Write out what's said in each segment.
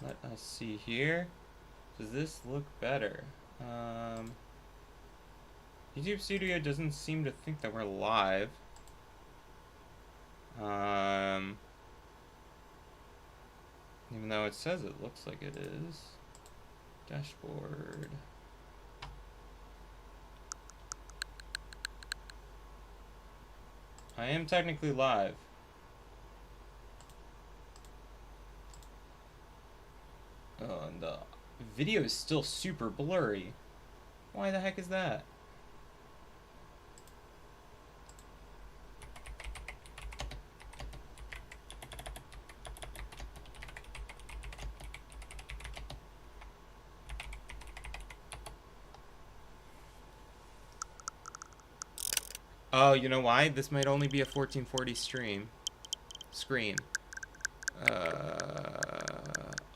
Let us see here. Does this look better? YouTube Studio doesn't seem to think that we're live. Even though it says it looks like it is. Dashboard. I am technically live. Oh, and the video is still super blurry. Why the heck is that? Oh, you know why? This might only be a 1440 screen.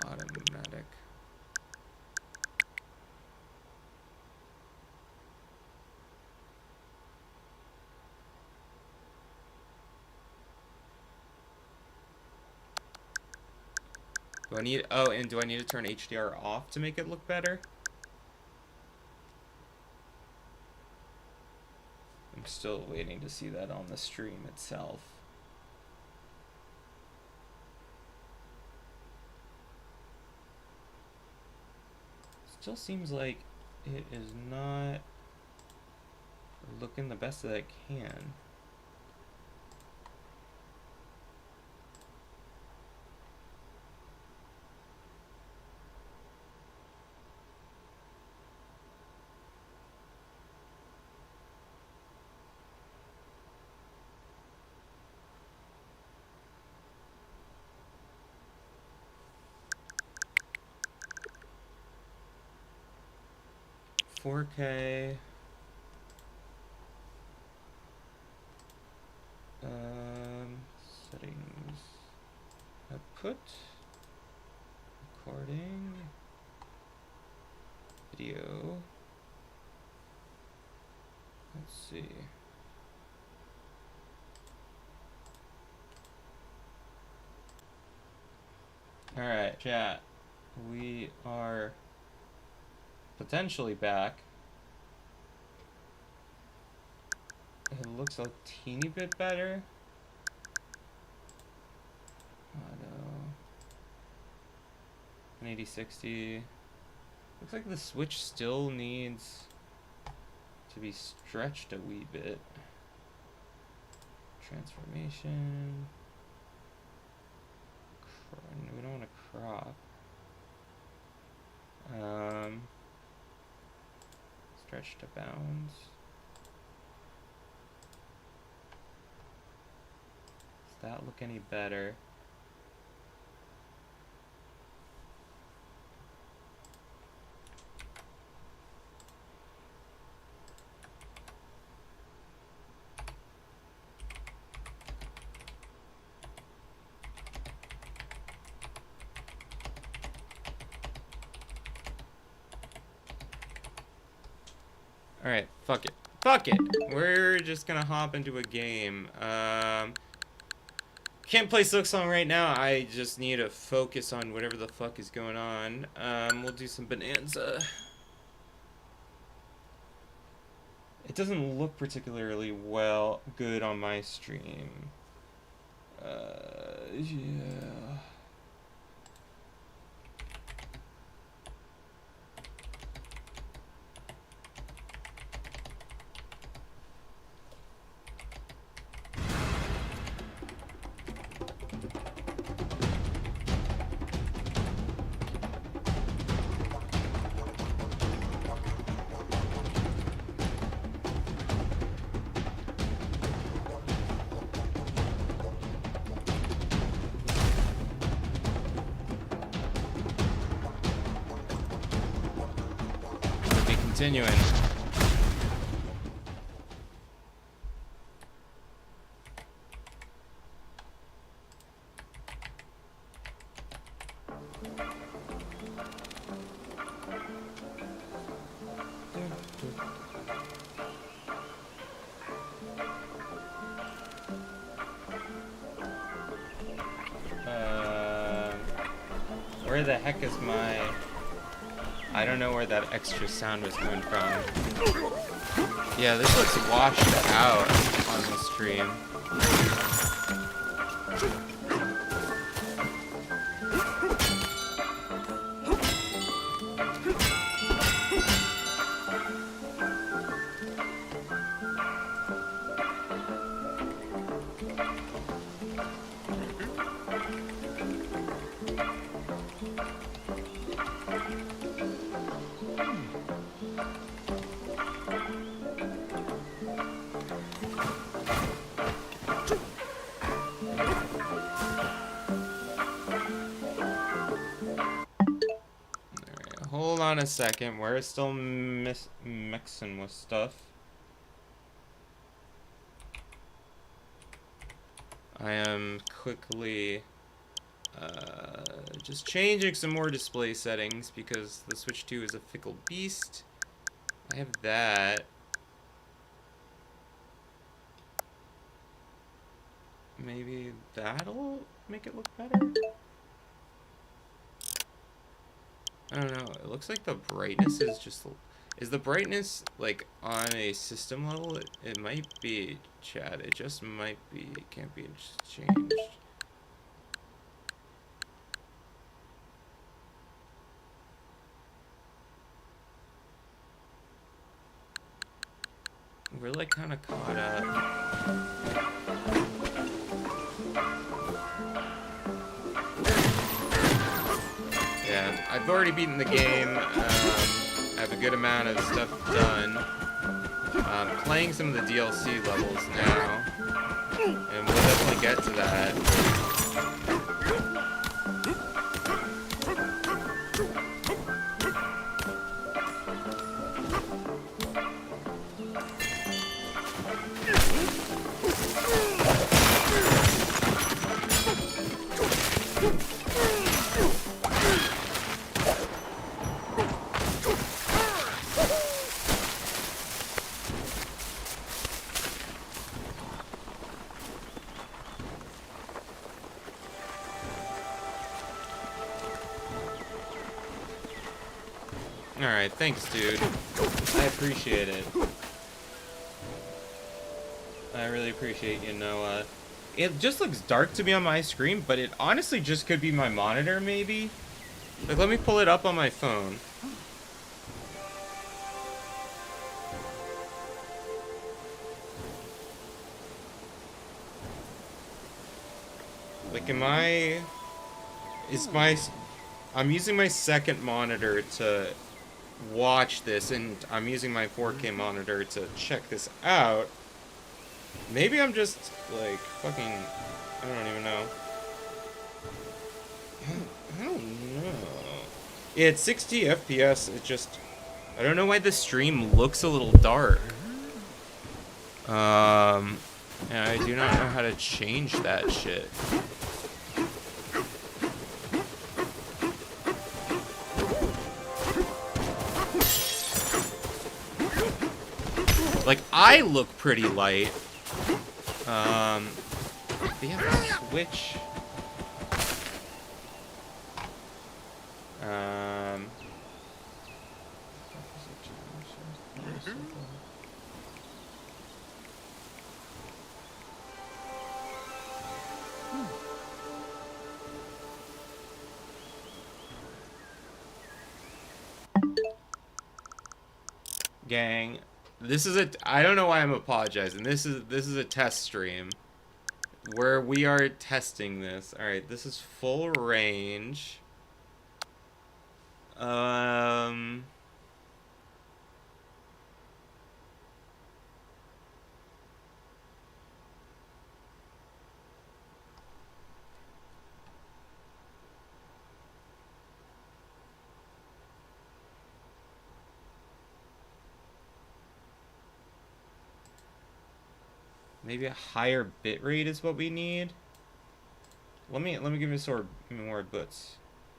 Automatic. Do I need, oh, and do I need to turn HDR off to make it look better? I'm still waiting to see that on the stream itself. Still seems like it is not looking the best that it can. $4K. Settings. Output. Recording. Video. Let's see. Alright, chat. We are potentially back. It looks a teeny bit better. Auto. 1080-60. Looks like the switch still needs to be stretched a wee bit. Transformation. We don't want to crop. Stretch to bounds. Does that look any better? Alright, fuck it. Fuck it! We're just gonna hop into a game. Can't play Silksong right now. I just need to focus on whatever the fuck is going on. We'll do some Bananza. It doesn't look particularly good on my stream. Yeah. Continuing. Where the heck is my... I don't know where that extra sound was coming from. Yeah, this looks washed out on the stream. Hold on a second, we're still mixing with stuff. I am quickly just changing some more display settings because the Switch 2 is a fickle beast. I have that. Maybe that'll make it look better? I don't know. It looks like the brightness is just... Is the brightness, like, on a system level? It might be, Chad. It just might be. It can't be changed. We're, like, kind of caught up. Yeah, I've already beaten the game. I have a good amount of stuff done. Playing some of the DLC levels now, and we'll definitely get to that. Alright, thanks, dude. I appreciate it. I really appreciate you, Noah. It just looks dark to me on my screen, but it honestly just could be my monitor, maybe? Like, let me pull it up on my phone. Like, I'm using my second monitor to watch this, and I'm using my 4K monitor to check this out. Maybe I'm just, like, fucking... I don't even know. I don't know. Yeah, it's 60 FPS. It just... I don't know why the stream looks a little dark. And I do not know how to change that shit. Like, I look pretty light. But yeah, the Switch. Gang. This is I don't know why I'm apologizing. This is a test stream where we are testing this. All right, this is full range. Maybe a higher bitrate is what we need. Let me give you some more boots.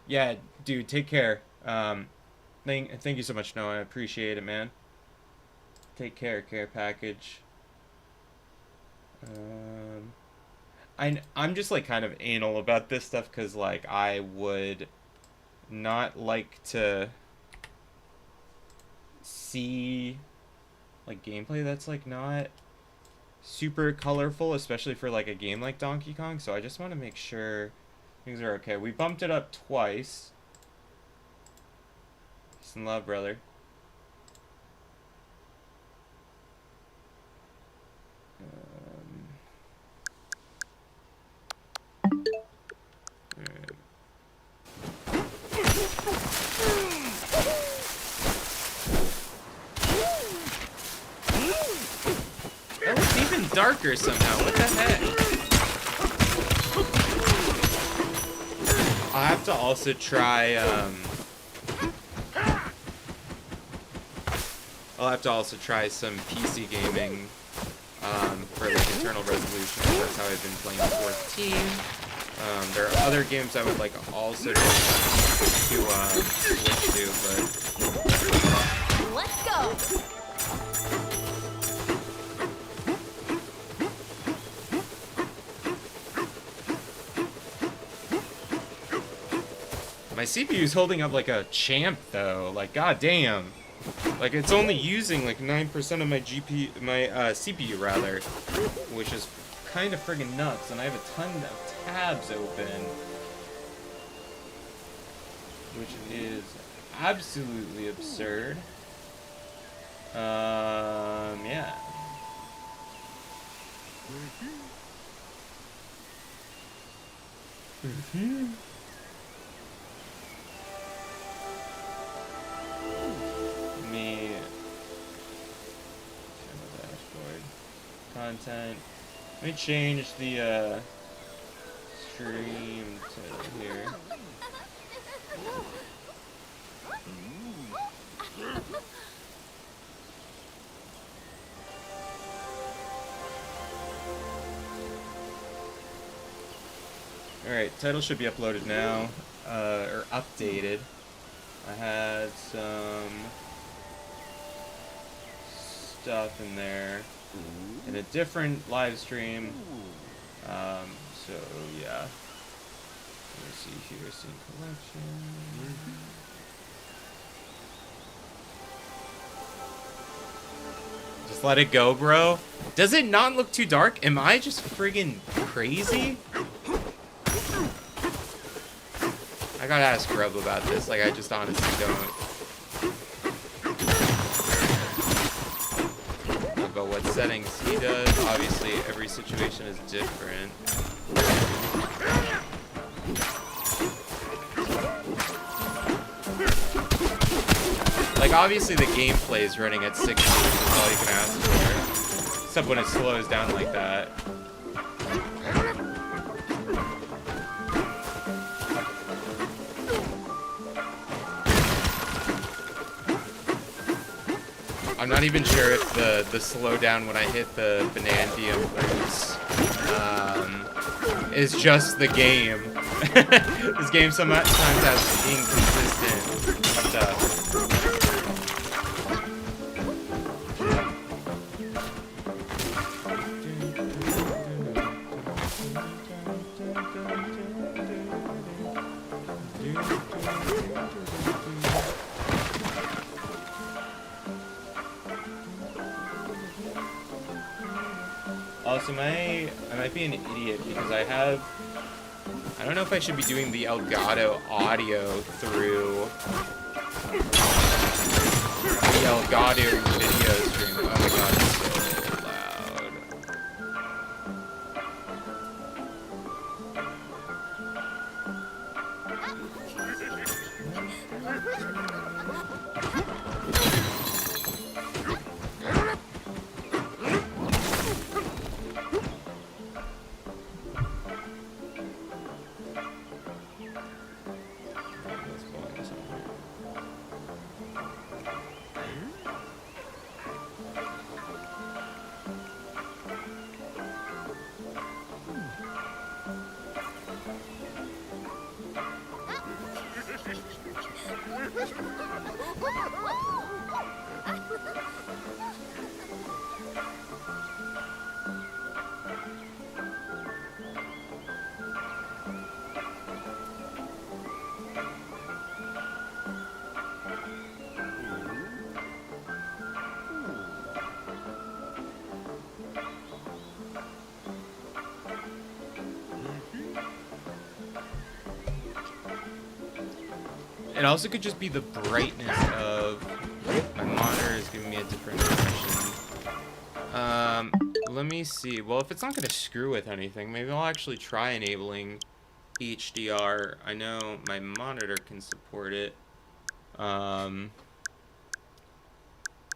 Yeah, dude, take care. Thank you so much, Noah. I appreciate it, man. Take care, care package. I'm just like kind of anal about this stuff because like I would not like to see like gameplay that's like not super colorful, especially for like a game like Donkey Kong. So I just want to make sure things are okay. We bumped it up twice. Peace and love, brother. Oh, it's even darker somehow. What the heck? I'll have to also try, I'll have to also try some PC gaming, for like internal resolution. That's how I've been playing 14. There are other games I would like also to switch to, but... Let's go! My CPU's holding up like a champ, though. Like, goddamn. Like, it's only using like 9% of my CPU rather, which is kind of friggin' nuts. And I have a ton of tabs open, which is absolutely absurd. Yeah. Me dashboard content. Let me change the stream to here. Alright, title should be uploaded now, or updated. I had some stuff in there in a different live stream. So yeah. Let me see here, scene collection. Just let it go, bro. Does it not look too dark? Am I just friggin' crazy? I gotta ask Grub about this. Like, I just honestly don't. About what settings he does. Obviously, every situation is different. Like, obviously, the gameplay is running at 60. That's all you can ask for. Except when it slows down like that. I'm not even sure if the slowdown when I hit the Bananza boots is just the game. This game sometimes has inconsistent stuff. Also, I might be an idiot because I don't know if I should be doing the Elgato audio through the Elgato video stream. Oh my god, it's so loud. It also could just be the brightness of my monitor is giving me a different impression. Let me see. Well, if it's not going to screw with anything, maybe I'll actually try enabling HDR. I know my monitor can support it. It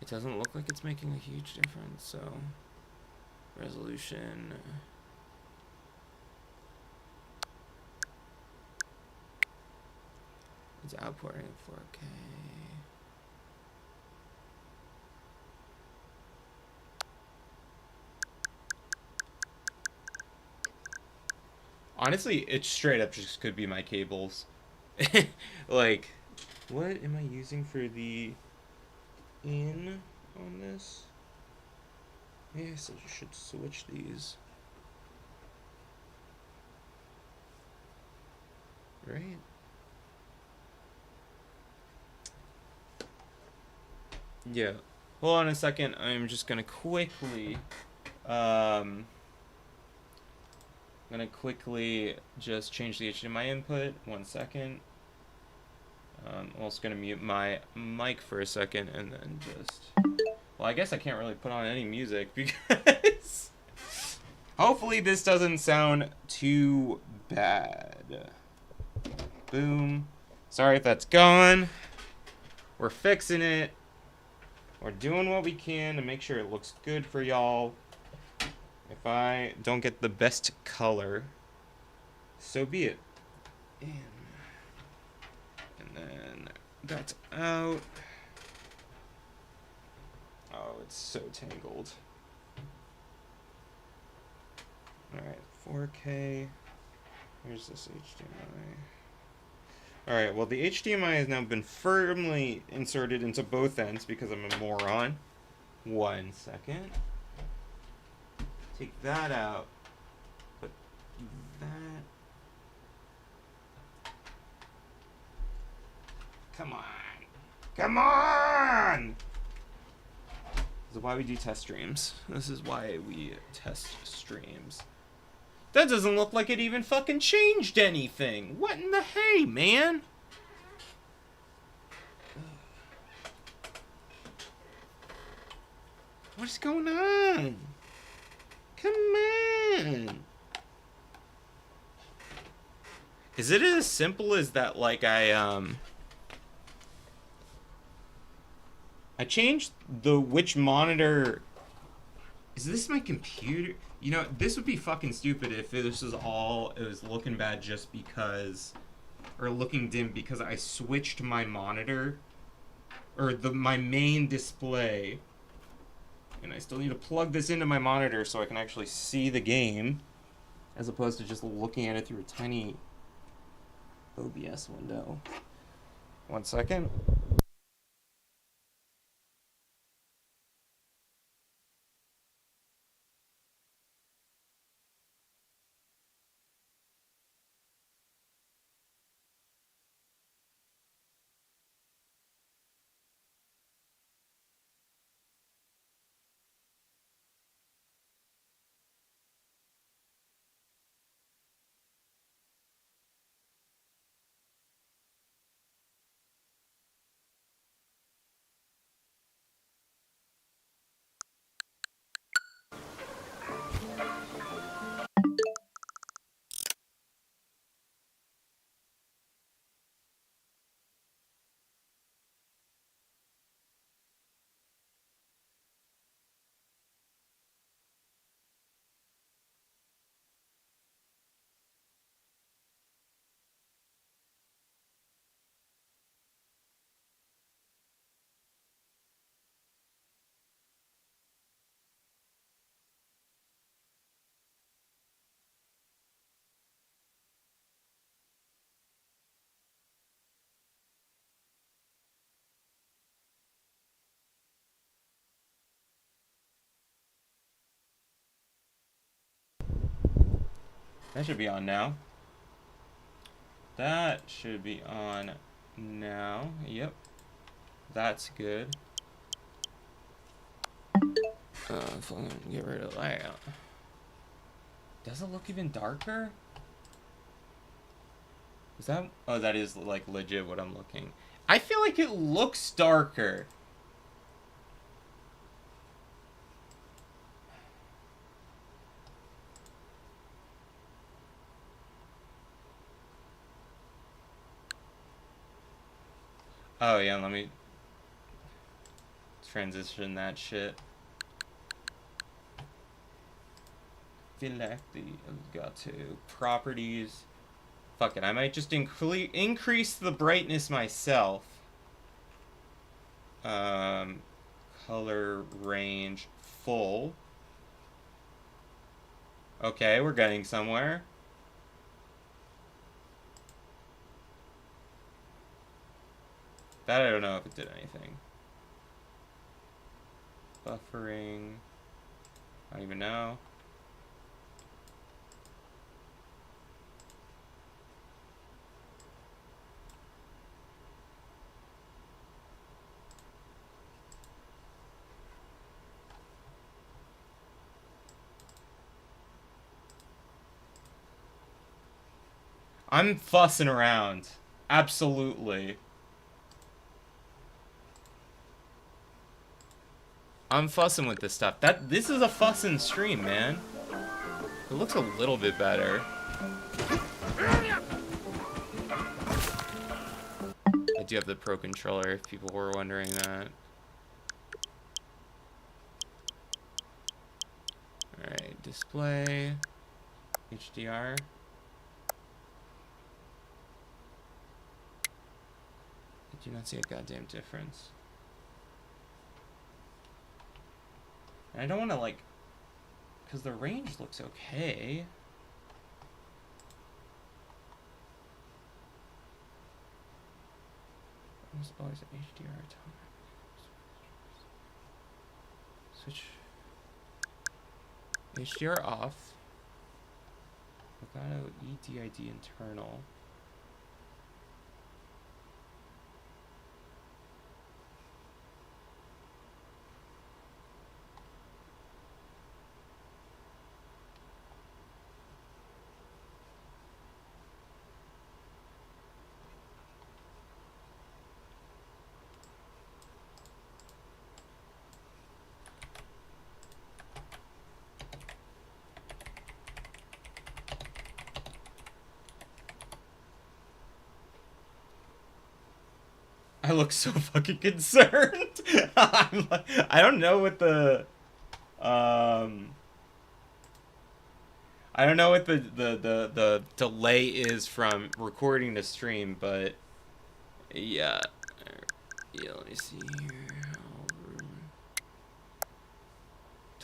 doesn't look like it's making a huge difference, so resolution. It's outputting at 4K. Honestly, it straight up just could be my cables. Like, what am I using for the in on this? Yes, I should switch these. Right? Yeah. Hold on a second. I'm just gonna quickly just change the HDMI input. 1 second. I'm also gonna mute my mic for a second and then just. Well, I guess I can't really put on any music because hopefully this doesn't sound too bad. Boom. Sorry if that's gone. We're fixing it. We're doing what we can to make sure it looks good for y'all. If I don't get the best color, so be it. And then that's out. Oh, it's so tangled. Alright, 4K. Here's this HDMI. Alright, well the HDMI has now been firmly inserted into both ends because I'm a moron. 1 second. Take that out. Put that. Come on. Come on! This is why we do test streams. This is why we test streams. That doesn't look like it even fucking changed anything. What in the hey, man? What's going on? Come on. Is it as simple as that, like, I changed which monitor... Is this my computer? You know, this would be fucking stupid if this was all... It was looking bad just because... Or looking dim because I switched my monitor. Or my main display. And I still need to plug this into my monitor so I can actually see the game. As opposed to just looking at it through a tiny OBS window. 1 second. That should be on now. That should be on now. Yep. That's good. If I'm gonna get rid of that. Does it look even darker? Is that... Oh, that is, like, legit what I'm looking. I feel like it looks darker. Oh, yeah, let me transition that shit. Feel like the Elgato properties. Fuck it, I might just increase the brightness myself. Color range full. Okay, we're getting somewhere. That I don't know if it did anything. Buffering. I don't even know. I'm fussing around. Absolutely. I'm fussing with this stuff. This is a fussin' stream, man. It looks a little bit better. I do have the Pro controller, if people were wondering that. Alright, display. HDR. I do not see a goddamn difference. And I don't want to, like... Because the range looks okay. Almost always an HDR time. Switch HDR off. Elgato EDID internal. I look so fucking concerned. I don't know what the I don't know what the delay is from recording the stream, but yeah. Yeah, let me see here.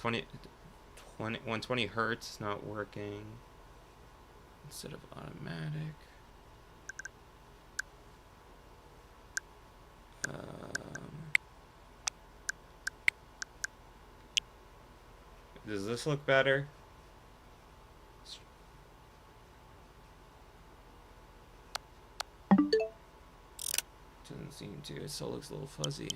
120 hertz not working instead of automatic. Does this look better? Doesn't seem to. It still looks a little fuzzy.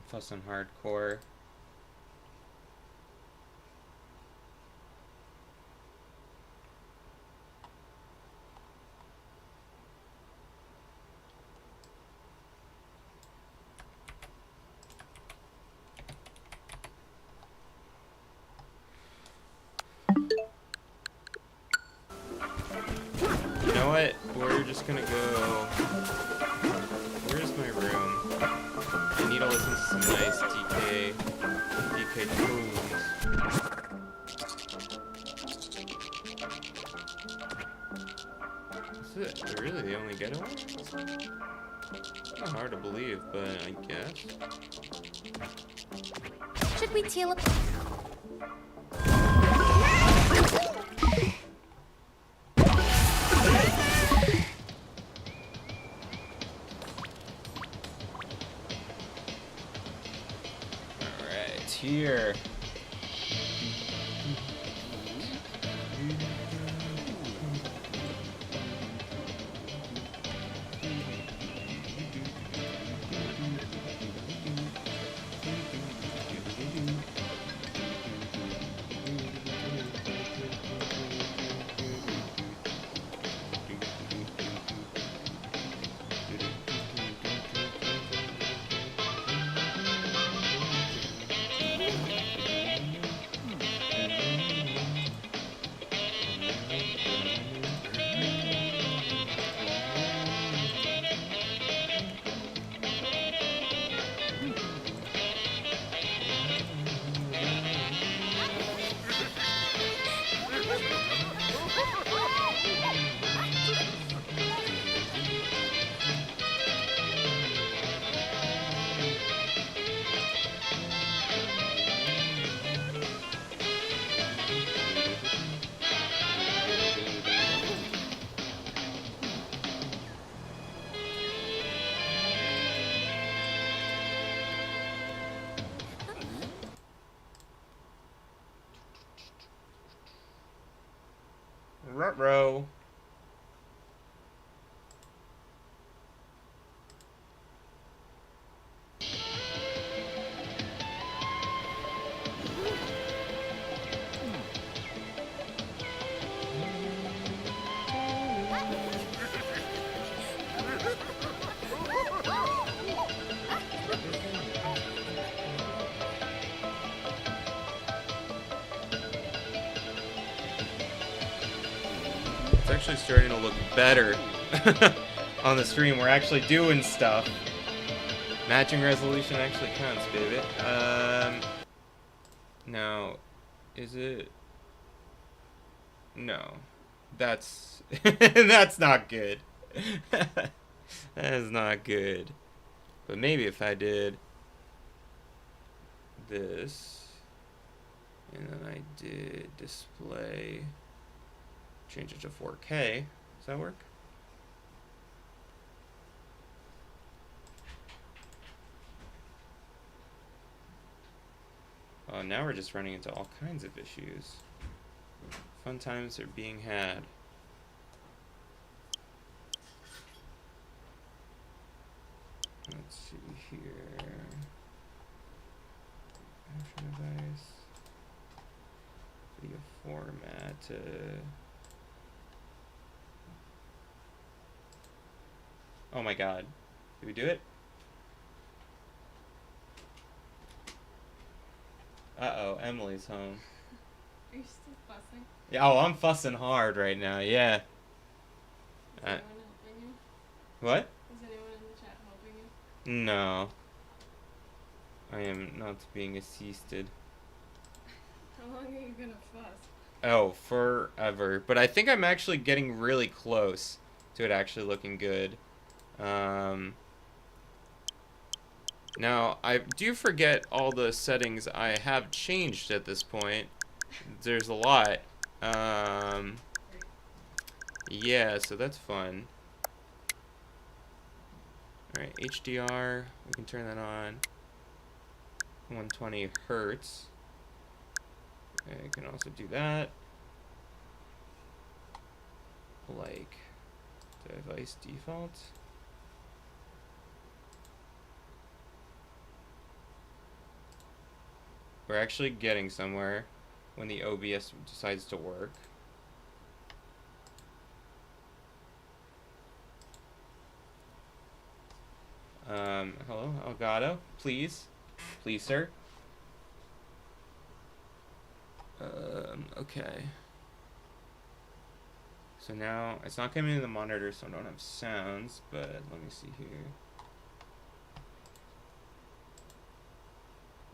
Fussing hardcore. You know what? We're just gonna go. Where's my room? I need to listen to some nice DK tunes. This it really the only getaway? It's not hard to believe, but I guess. Should we teal up? Alright, here. Ruh-roh. It's actually starting to look better on the stream. We're actually doing stuff. Matching resolution actually counts, baby. Now, is it? No, that's that's not good. That is not good. But maybe if I did this, and then I did display. Change it to 4K. Does that work? Oh, now we're just running into all kinds of issues. Fun times are being had. Let's see here. Action device. Video format. Oh my god. Did we do it? Uh-oh, Emily's home. Are you still fussing? Yeah, oh, I'm fussing hard right now, yeah. Is anyone helping you? What? Is anyone in the chat helping you? No. I am not being assisted. How long are you gonna fuss? Oh, forever. But I think I'm actually getting really close to it actually looking good. Now, I do forget all the settings I have changed at this point. There's a lot. Yeah, so that's fun. Alright, HDR, we can turn that on. 120 hertz. Okay, you can also do that. Like device default. We're actually getting somewhere when the OBS decides to work. Hello, Elgato, please. Please, sir. Okay. So now, it's not coming in the monitor, so I don't have sounds, but let me see here.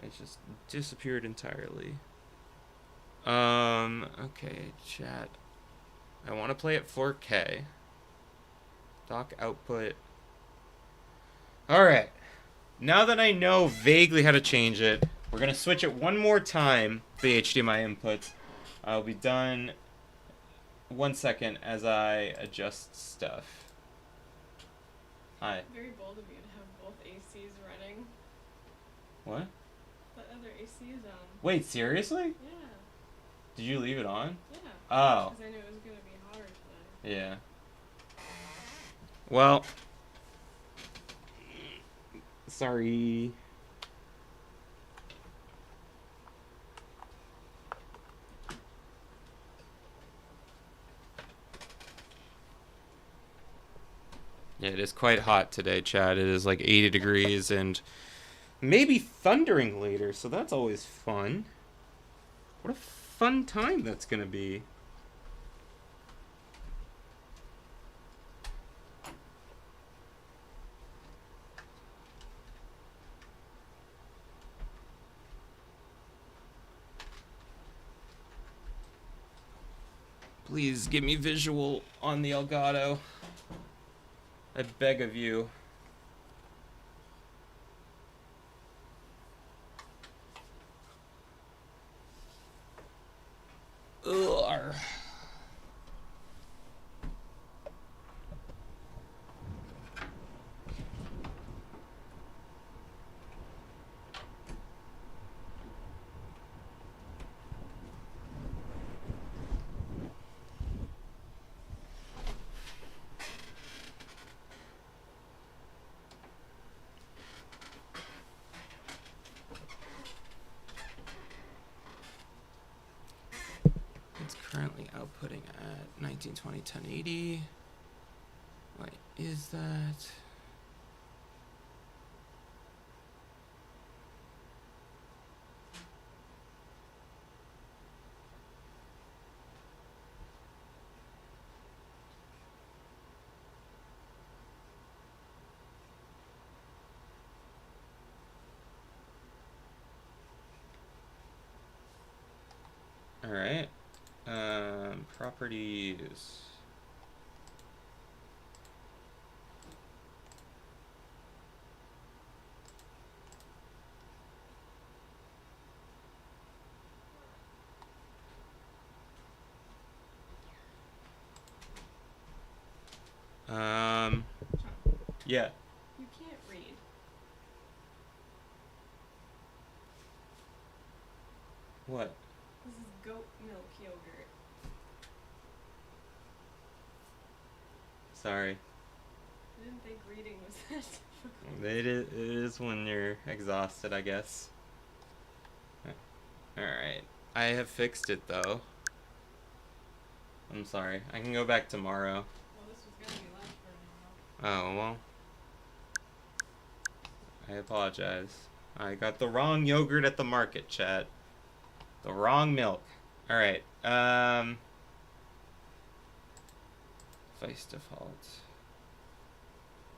It just disappeared entirely. Okay, chat. I want to play at 4K. Stock output. Alright. Now that I know vaguely how to change it, we're going to switch it one more time, the HDMI inputs. I'll be done 1 second as I adjust stuff. Hi. Very bold of you to have both ACs running. What? The other AC is on. Wait, seriously? Yeah. Did you leave it on? Yeah. Oh. Because I knew it was going to be hotter today. Yeah. Well. Sorry. Yeah, it is quite hot today, Chad. It is like 80 degrees and maybe thundering later, so that's always fun. What a fun time that's gonna be. Please give me visual on the Elgato. I beg of you. Ugh. It's currently outputting at 1920 1080. What is that? All right. Properties. Yeah. You can't read. What? This is goat milk yogurt. Sorry. I didn't think reading was that difficult. It is when you're exhausted, I guess. Alright. I have fixed it, though. I'm sorry. I can go back tomorrow. Well, this was going to be lunch for tomorrow. Oh, well. I apologize. I got the wrong yogurt at the market, chat. The wrong milk. Alright. Vice default.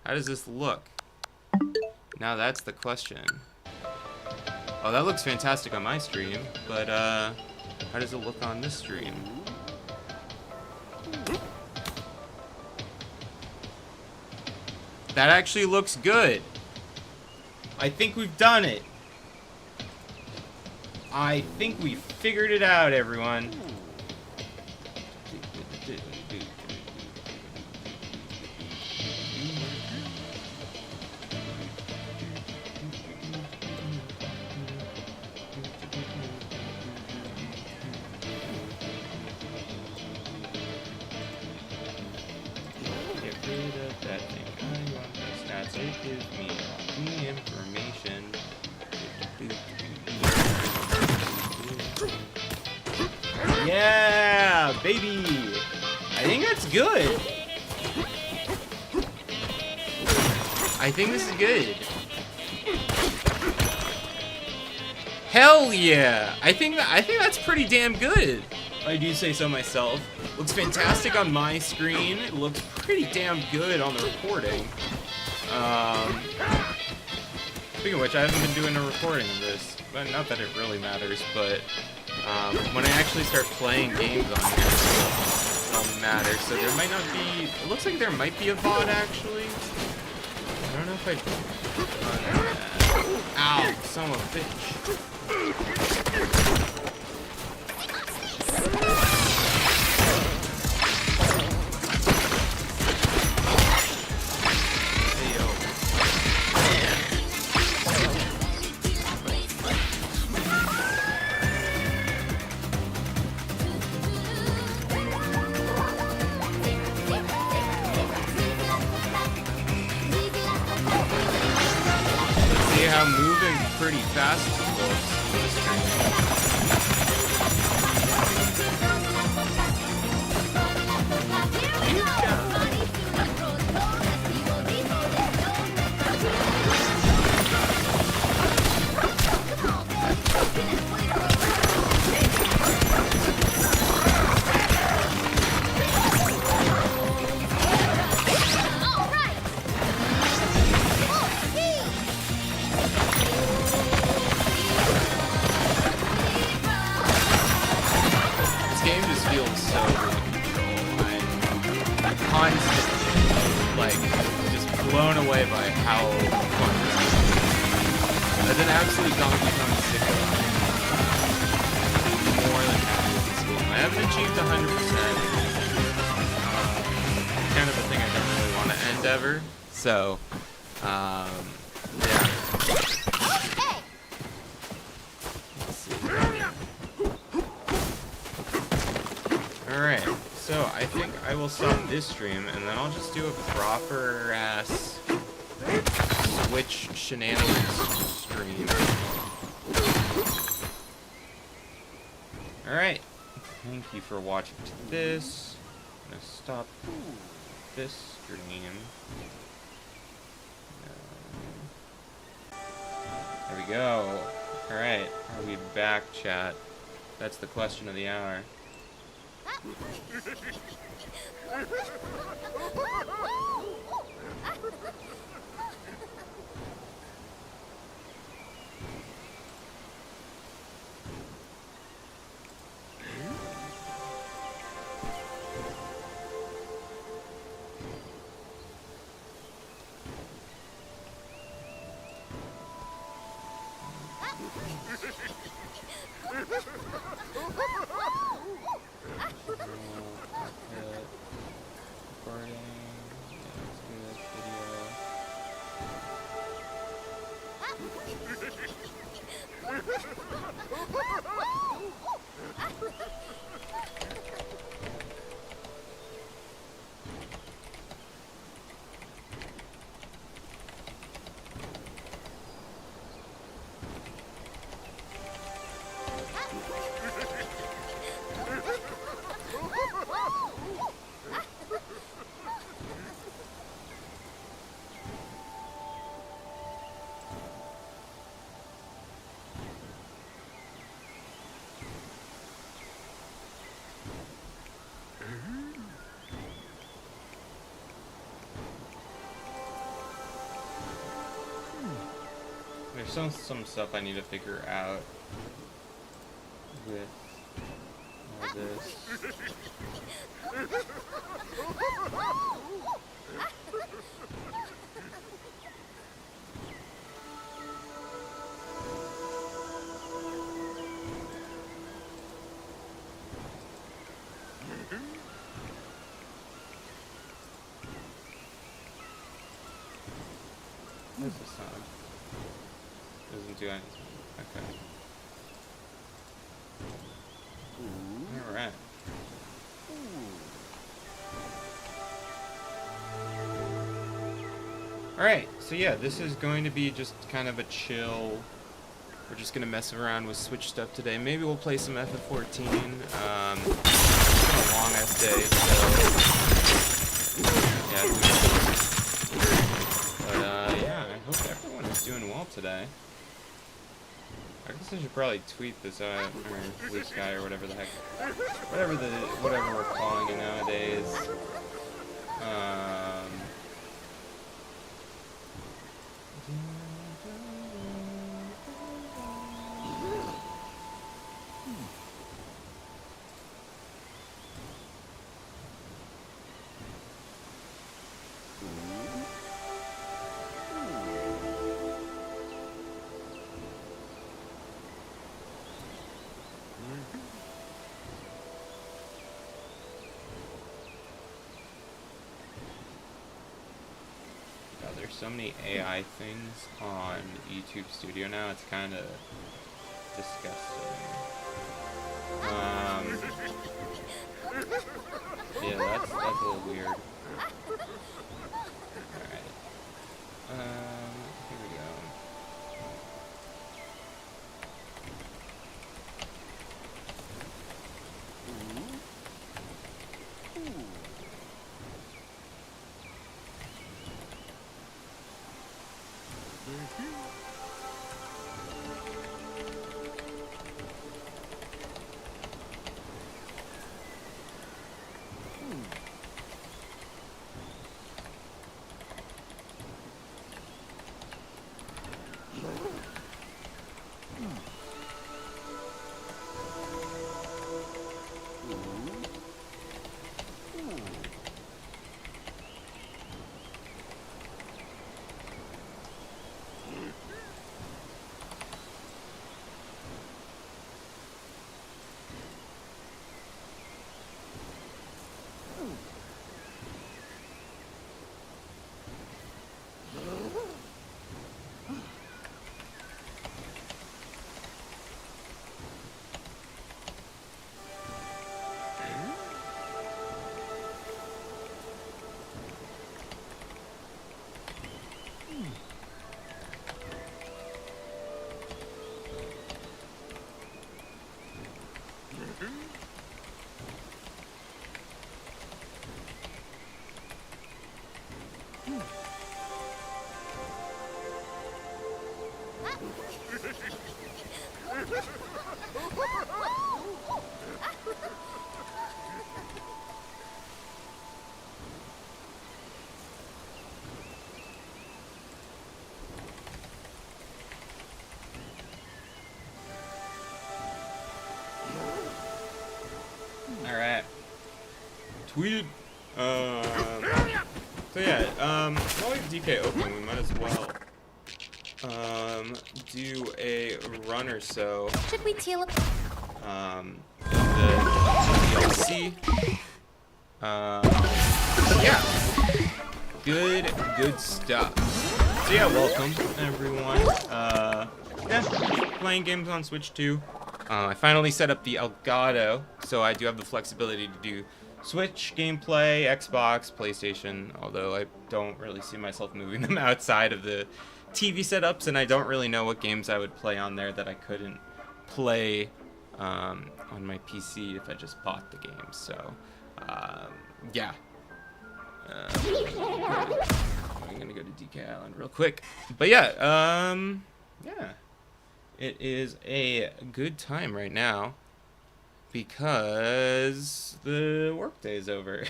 How does this look? Now that's the question. Oh, that looks fantastic on my stream, but how does it look on this stream? That actually looks good. I think we've done it. I think we figured it out, everyone. Get rid of that thing. I want the stats. It gives me all the information. Yeah, baby. I think that's good. I think this is good. Hell yeah. I think that's pretty damn good. I do say so myself. Looks fantastic on my screen. It looks pretty damn good on the recording. Speaking of which, I haven't been doing a recording of this. But not that it really matters, but when I actually start playing games on here, all matters. So there might not be. It looks like there might be a VOD actually. I don't know if I. Ow! Son of a bitch. I'm moving pretty fast this stream. Blown away by how fun this is. As an absolute Donkey Kong sicko, I'm more than happy with this game. I haven't achieved 100%. Kind of a thing I don't really want to end ever. So, yeah. Let's see. Alright. So, I think I will stop this stream, and then I'll just do a proper-ass Switch shenanigans stream. Alright. Thank you for watching this. I'm gonna stop this stream. There we go. Alright. Are we back, chat? That's the question of the hour. There's some stuff I need to figure out with all this. What's the sound? Doesn't do anything. Okay. Alright. Alright, so yeah, this is going to be just kind of a chill. We're just gonna mess around with Switch stuff today. Maybe we'll play some FF14. It's been a long ass day, so yeah. But yeah, I hope everyone is doing well today. I guess I should probably tweet this out, or Blue Sky, or whatever the heck, whatever we're calling it nowadays. there's so many AI things on YouTube Studio now. It's kind of disgusting. Yeah, that's a little weird. Alright. Here we go. Alright. Tweeted. So yeah, while we have DK open, we might as well do a run or so. Should we teal up? The DLC. Yeah. Good stuff. So yeah, welcome everyone. Yeah, playing games on Switch too. I finally set up the Elgato, so I do have the flexibility to do Switch gameplay, Xbox, PlayStation, although I don't really see myself moving them outside of the TV setups, and I don't really know what games I would play on there that I couldn't play on my PC if I just bought the game. So, yeah. I'm gonna go to DK Island real quick. But yeah, yeah. It is a good time right now because the workday is over.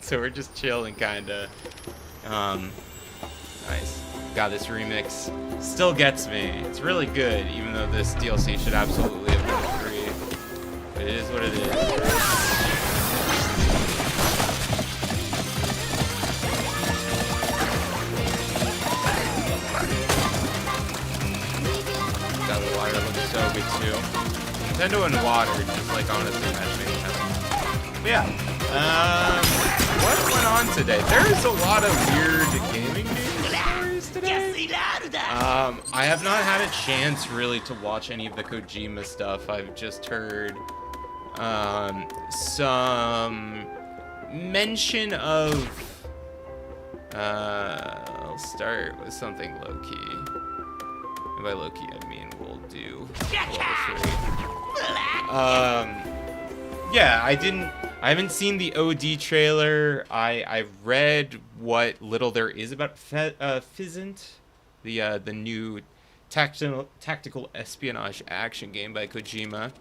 So we're just chilling, kinda. Nice. God, this remix still gets me. It's really good, even though this DLC should absolutely have been free. But it is what it is. So good too. Nintendo and water, just like honestly matchmaking heaven. But yeah, what went on today? There's a lot of weird gaming news stories today. I have not had a chance really to watch any of the Kojima stuff. I've just heard some mention of. I'll start with something low key. And by low key, I mean we'll do level 3. Yeah, I haven't seen the OD trailer. I've read what little there is about Fizzant, the new tactical espionage action game by Kojima.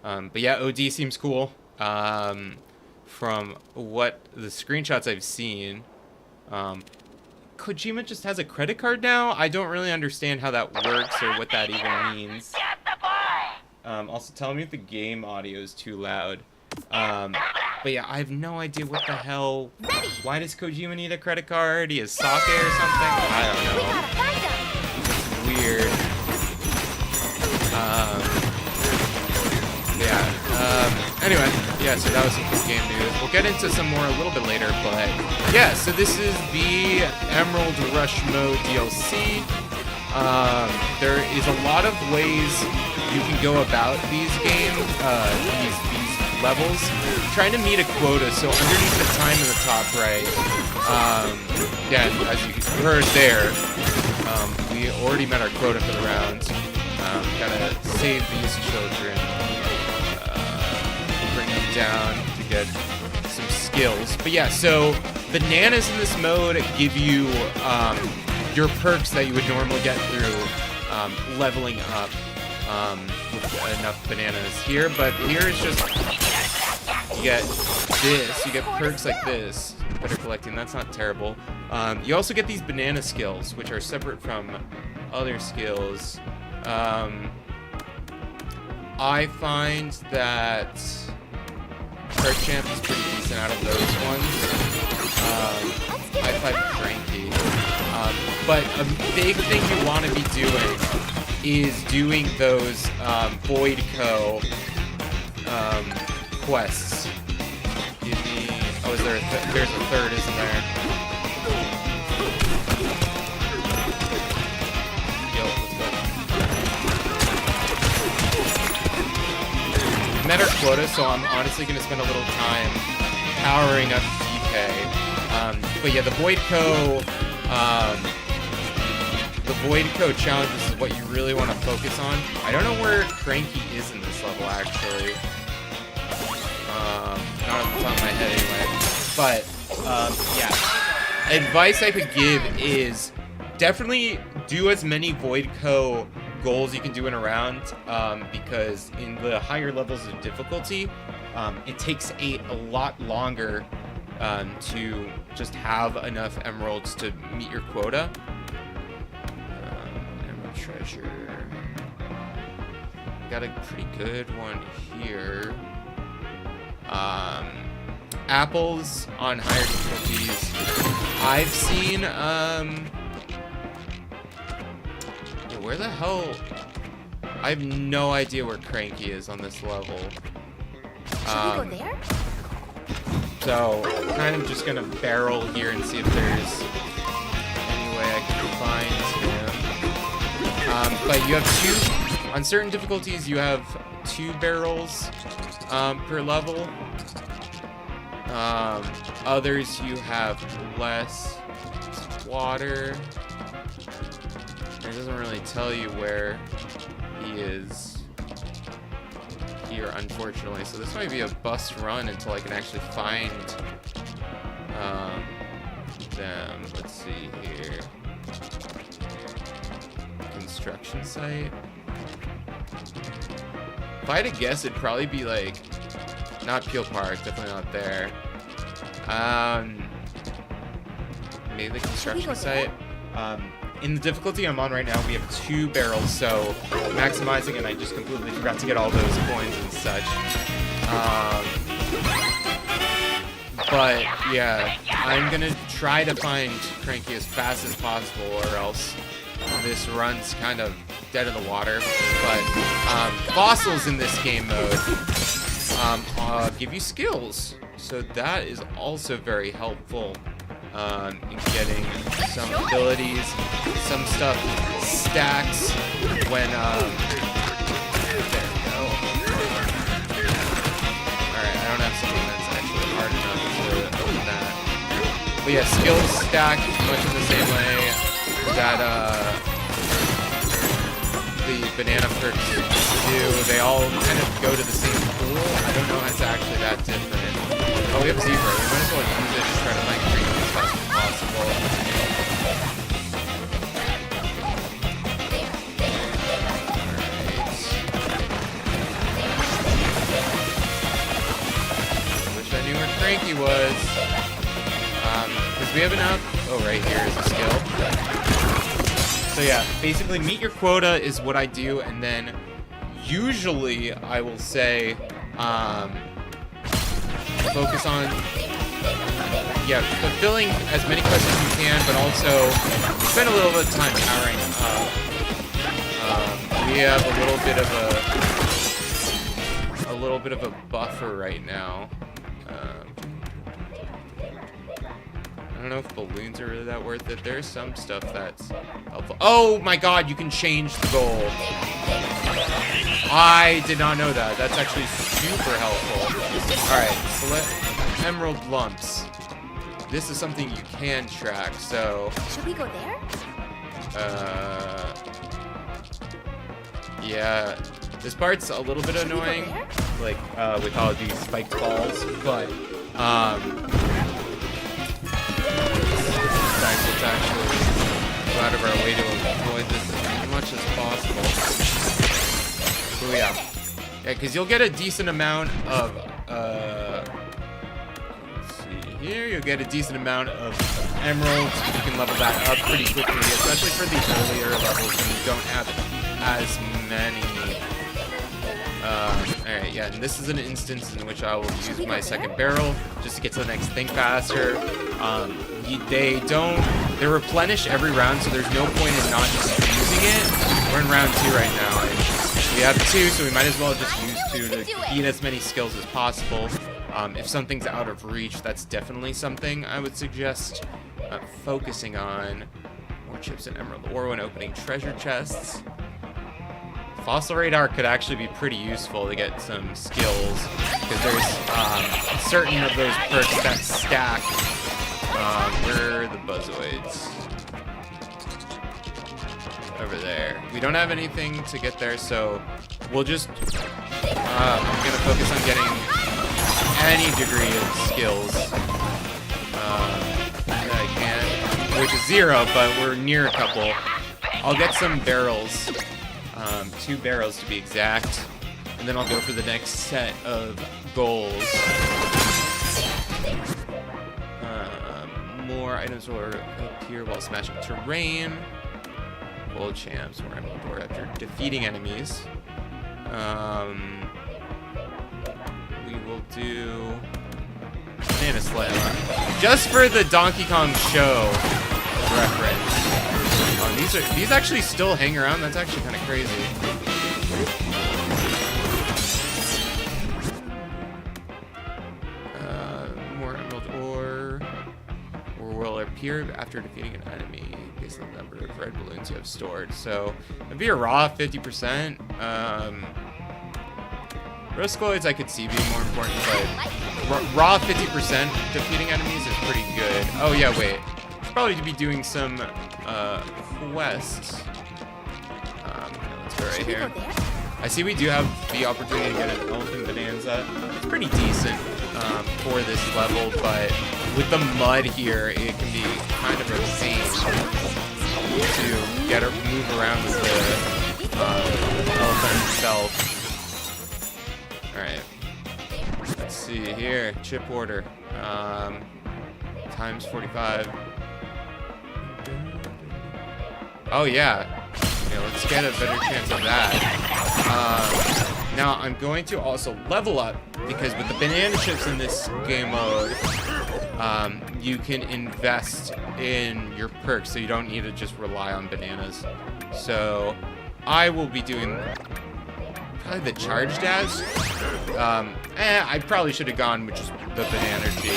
But yeah, OD seems cool. From what the screenshots I've seen, Kojima just has a credit card now? I don't really understand how that works or what that even means. Also, tell me if the game audio is too loud. But yeah, I have no idea what the hell. Why does Kojima need a credit card? He has sake or something? I don't know. It's weird. Yeah. Anyway, yeah, so that was some cool game news. We'll get into some more a little bit later, but yeah, so this is the Emerald Rush Mode DLC. There is a lot of ways you can go about these games, these levels. Trying to meet a quota, so underneath the time in the top right, yeah, as you heard there, we already met our quota for the round. Gotta save these children, bring them down to get some skills. But yeah, so bananas in this mode give you your perks that you would normally get through leveling up with enough bananas here. But here it's just, you get this, you get perks like this. Better collecting, that's not terrible. You also get these banana skills, which are separate from other skills. I find that Card Champ is pretty decent out of those ones. I find Cranky. But a big thing you want to be doing is doing those Void Co. Quests. Give me... Oh, is there there's a third, isn't there? Yo, let's go. Met our quota, so I'm honestly going to spend a little time powering up DK. But yeah, the Void Co challenges is what you really want to focus on. I don't know where Cranky is in this level, actually. Not off the top of my head anyway. But, yeah. Advice I could give is definitely do as many Void Co goals you can do in a round, because in the higher levels of difficulty, it takes a lot longer to just have enough emeralds to meet your quota. Emerald treasure. Got a pretty good one here. Apples on higher difficulties. I've seen, where the hell? I have no idea where Cranky is on this level. Should we go there? So, kind of just gonna barrel here and see if there's any way I can find him. But you have two, on certain difficulties, you have 2 barrels per level. Others you have less water. It doesn't really tell you where he is here, unfortunately. So this might be a bust run until I can actually find them. Let's see here. Construction site. If I had to guess, it'd probably be like, not Peel Park, definitely not there. Maybe the construction site. In the difficulty I'm on right now, we have 2 barrels, so maximizing, and I just completely forgot to get all those coins and such. But yeah, I'm gonna try to find Cranky as fast as possible, or else this run's kind of dead in the water. But fossils in this game mode give you skills, so that is also very helpful in getting some abilities. Some stuff stacks when there we go. Alright, I don't have something that's actually hard enough to open that. But yeah, skills stack much in the same way that the banana perks do. They all kind of go to the same pool. I don't know if it's actually that different. Oh, we have zebra. We might as well use it to try to like bring it as fast as possible. Alright. Wish I knew where Cranky was. Because we have enough. Oh, right here is a skill. So yeah, basically meet your quota is what I do, and then usually I will say focus on fulfilling as many quests as you can, but also spend a little bit of time powering up. We have a little bit of a buffer right now. I don't know if balloons are really that worth it. There's some stuff that's helpful. Oh my god, you can change the goal. I did not know that. That's actually super helpful. Alright, select emerald lumps. This is something you can track, so... Should we go there? Yeah. This part's a little bit annoying. Like, with all these spiked balls, but, let's actually go out of our way to avoid this as much as possible. Oh yeah. Yeah, because you'll get a decent amount of, let's see here, you'll get a decent amount of emeralds. You can level that up pretty quickly, especially for the earlier levels when you don't have as many. Alright, yeah, and this is an instance in which I will use my second barrel just to get to the next thing faster. They replenish every round, so there's no point in not just using it. We're in round 2 right now, and we have 2, so we might as well just use 2 to eat as many skills as possible. If something's out of reach, that's definitely something I would suggest focusing on. More chips and emerald ore when opening treasure chests. Fossil radar could actually be pretty useful to get some skills, because there's certain of those perks that stack. Where are the buzzoids? Over there. We don't have anything to get there, so we'll just... I'm gonna focus on getting any degree of skills that I can, which is 0, but we're near a couple. I'll get some barrels. 2 barrels to be exact, and then I'll go for the next set of goals. More items will appear while smashing terrain. Gold champs, more emerald ore after defeating enemies. We will do banana slam just for the Donkey Kong show reference. These actually still hang around. That's actually kind of crazy. More emerald ore will appear after defeating an enemy based on the number of red balloons you have stored. So it'd be a raw 50%. Roscoids I could see being more important, but raw 50% defeating enemies is pretty good. Oh yeah, wait. Probably to be doing some quests. Let's go right here. I see we do have the opportunity to get an elephant bonanza. It's pretty decent for this level, but with the mud here, it can be kind of a pain to move around with the elephant itself. Alright. Let's see here. Chip order. Times 45. Oh yeah. Okay, let's get a better chance of that. Now I'm going to also level up, because with the banana chips in this game mode, you can invest in your perks, so you don't need to just rely on bananas. So I will be doing probably the charge dash. I probably should have gone with just the banana G.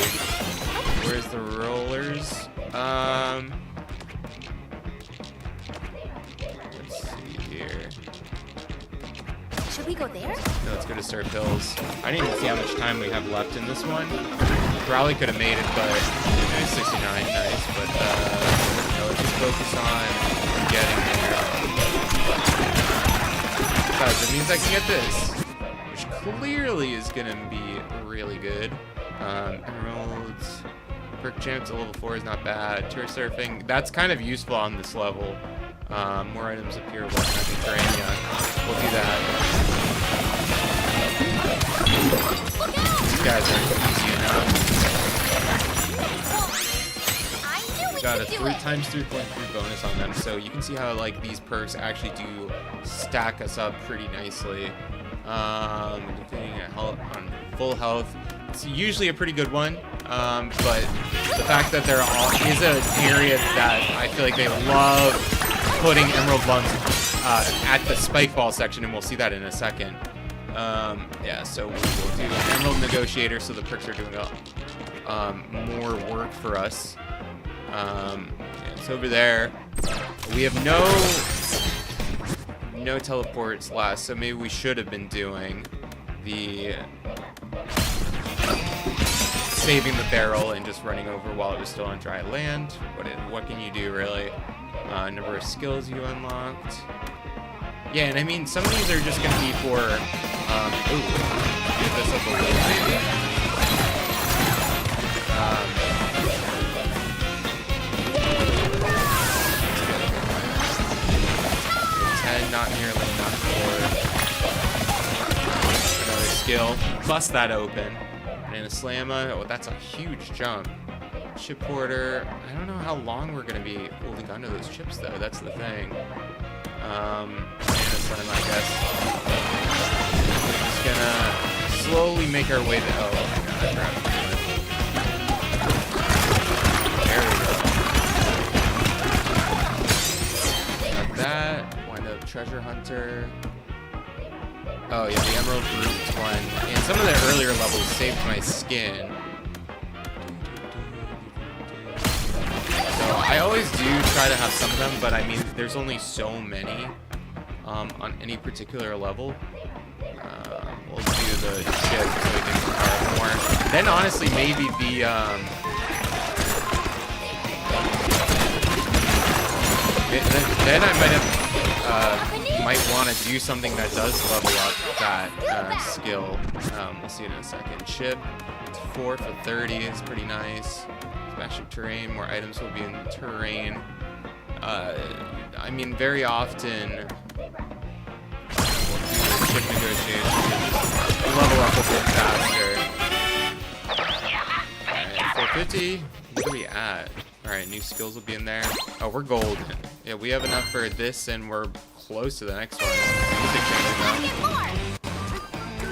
Where's the rollers? Should we go there? No, let's go to Surf Hills. I didn't even see how much time we have left in this one. Probably could have made it, but 69, nice. But no, let's just focus on getting there. Because it means I can get this, which clearly is gonna be really good. Emeralds, perk champs at level 4 is not bad. Tour surfing, that's kind of useful on this level. More items appear while smashing terrain. Yeah, we'll do that. These guys are easy enough. Got a 3x3.3 bonus on them, so you can see how like these perks actually do stack us up pretty nicely. Defeating on full health, it's usually a pretty good one. But the fact that there is an area that I feel like they love putting emerald lumps at the spike ball section, and we'll see that in a second. Yeah, so we'll do Emerald Negotiator, so the perks are doing more work for us. Yeah, it's over there. We have no teleports last, so maybe we should have been doing the saving the barrel and just running over while it was still on dry land. What can you do, really? Number of skills you unlocked. Yeah, and I mean, some of these are just gonna be for, ooh, give this up a little maybe. 10, not nearly enough for another skill. Bust that open. And a slamma, oh, that's a huge jump. Chip porter, I don't know how long we're gonna be holding onto those chips though, that's the thing. And a slam, I guess. Just gonna slowly make our way to, oh my god, I forgot to do it. There we go. Got that, wind up treasure hunter. Oh yeah, the emerald roots one. And some of the earlier levels saved my skin. So I always do try to have some of them, but I mean, there's only so many on any particular level. We'll do the chip so we can compare more. Then honestly, maybe the then I might want to do something that does level up that skill. We'll see it in a second. Chip, it's 4 for 30 is pretty nice. Smashing terrain, more items will be in the terrain. I mean, very often we'll do the chip negotiation. Level up a bit faster. Alright, 450. What are we at? Alright, new skills will be in there. Oh, we're golden. Yeah, we have enough for this, and we're close to the next one. Music changing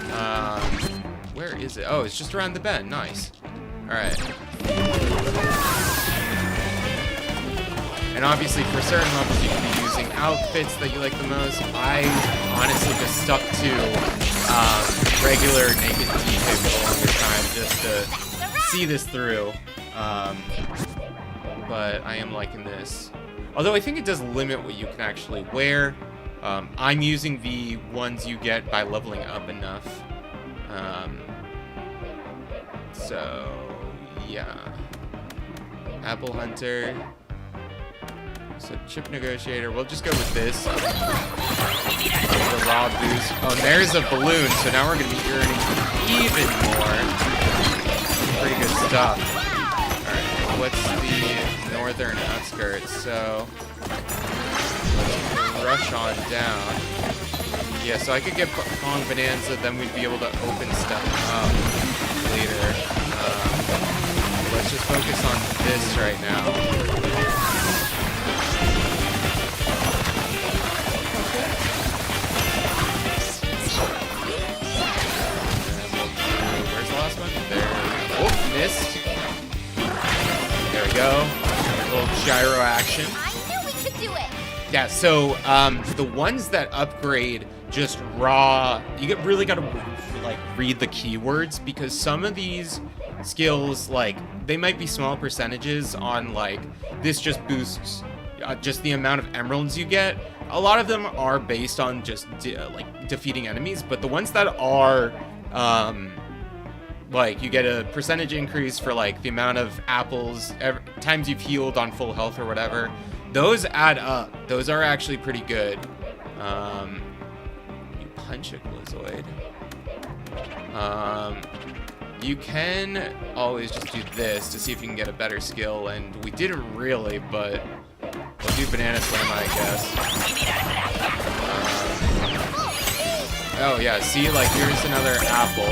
though. Where is it? Oh, it's just around the bend. Nice. Alright. And obviously, for certain levels, you can be using outfits that you like the most. I honestly just stuck to regular naked D-Pig for the longest time just to see this through. But I am liking this. Although I think it does limit what you can actually wear. I'm using the ones you get by leveling up enough. So, yeah. Apple Hunter. So, Chip Negotiator. We'll just go with this. The raw boost. Oh, and there's a balloon. So now we're going to be earning even more. Pretty good stuff. Alright, what's the northern outskirts? So, let's rush on down. Yeah, so I could get Kong Bananza, then we'd be able to open stuff up later. Let's just focus on this right now. Where's the last one? There. Oh, missed. There we go. A little gyro action. I knew we could do it. Yeah, so the ones that upgrade just raw, you really gotta like read the keywords, because some of these skills, like, they might be small percentages on like this just boosts just the amount of emeralds you get. A lot of them are based on just like defeating enemies, but the ones that are like you get a percentage increase for like the amount of apples times you've healed on full health or whatever, those add up. Those are actually pretty good. You punch a Glizoid. You can always just do this to see if you can get a better skill, and we didn't really, but we'll do Banana Slam, I guess. Oh yeah, see, like here's another apple.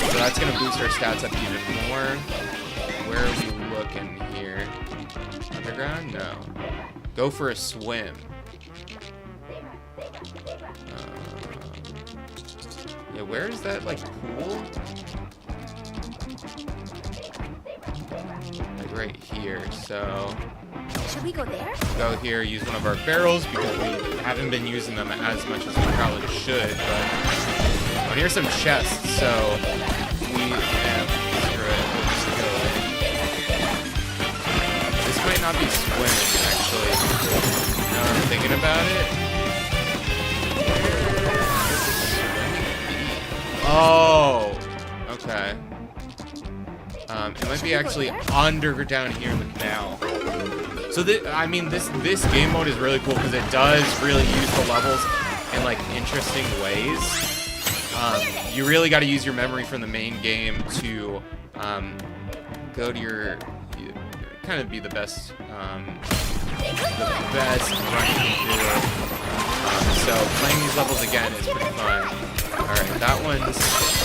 So that's gonna boost our stats up even more. Where are we looking here? Underground? No. Go for a swim. Yeah, where is that, like, pool? Like right here, so... Should we go there? Go here, use one of our barrels, because we haven't been using them as much as we probably should, but... Oh, and here's some chests, so we screw it. We'll just go in. This might not be swimming, actually. Now I'm thinking about it. Oh, okay. It might be actually under down here in the canal. So this game mode is really cool because it does really use the levels in like interesting ways. You really got to use your memory from the main game to go to your kind of be the best running through. So playing these levels again is pretty fun. All right, that one's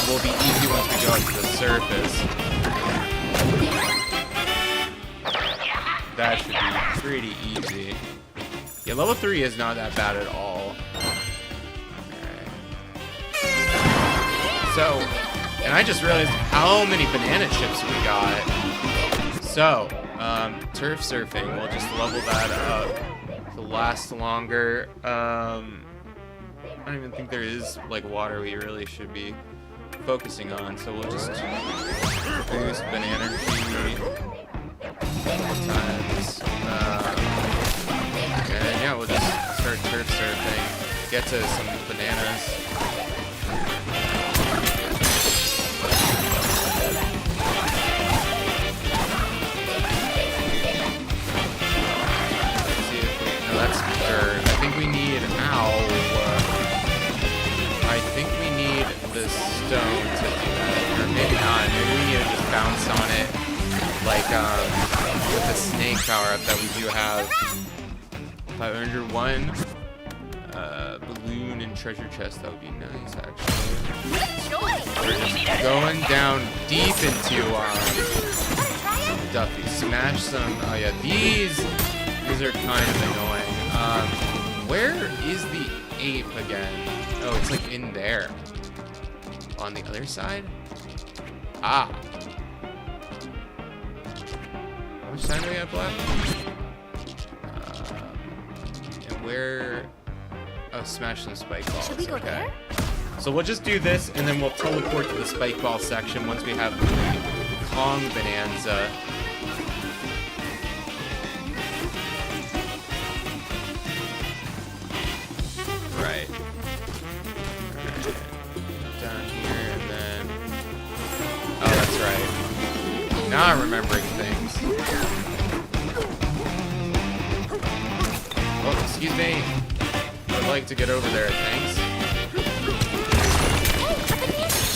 will be easy once we go up to the surface. That should be pretty easy. Yeah, level 3 is not that bad at all. Alright. So, and I just realized how many banana chips we got. So, turf surfing, we'll just level that up to last longer. I don't even think there is like water we really should be focusing on, so we'll just boost banana energy times. And yeah, we'll just start turf surfing, get to some bananas. Let's see if we, no, that's dirt. I think we need, I think we need the stone to do that, or maybe not. Maybe we need to just bounce on it, like with the snake power up that we do have. 501 balloon and treasure chest. That would be nice, actually. We're just going down deep into Duffy. Smash some. Oh yeah, these are kind of annoying. Where is the ape again? Oh, it's like in there. On the other side? Ah. How much time do we have left? And where... Oh, smash some spike balls. Should we go there? So we'll just do this, and then we'll teleport to the spike ball section once we have the Kong Bananza. Right. Down here, and then... Oh, that's right. Now I'm remembering things. Oh, excuse me. I'd like to get over there, thanks.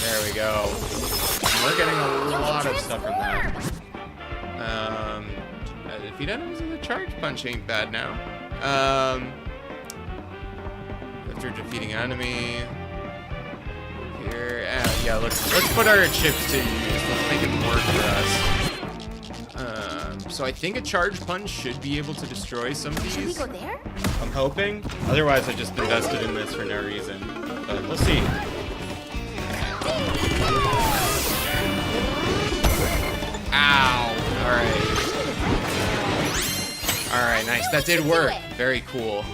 There we go. We're getting a lot of stuff from that. Defeat enemies with a charge punch ain't bad now. After defeating an enemy. Here, yeah, let's put our chips to use. Let's make it work for us. So I think a charge punch should be able to destroy some of these. Should we go there? I'm hoping. Otherwise, I just invested in this for no reason. But we'll see. Ow! Alright, nice. That did work. Very cool.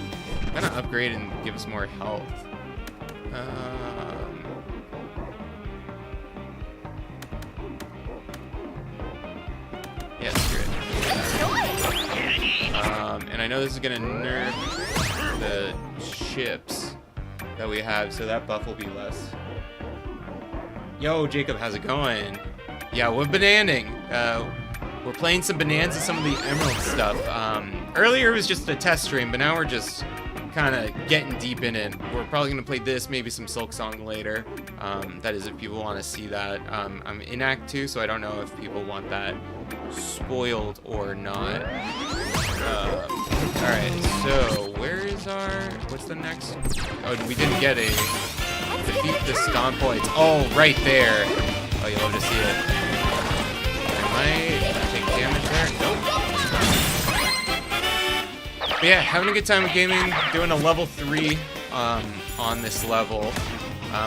I'm gonna upgrade and give us more health. Yeah, screw it. And I know this is gonna nerf the chips that we have, so that buff will be less. Yo, Jacob, how's it going? Yeah, we're bananing. We're playing some Bananza, some of the Emerald stuff. Earlier it was just a test stream, but now we're just kind of getting deep in it. We're probably gonna play this, maybe some Silksong later. That is if people want to see that. I'm in Act 2, so I don't know if people want that spoiled or not. Alright, so where is what's the next? Oh, we didn't get a defeat the Stompoids. Oh, right there. Oh, you'll love to see it. I might take damage there. Nope. But yeah, having a good time with gaming, doing a level 3 on this level.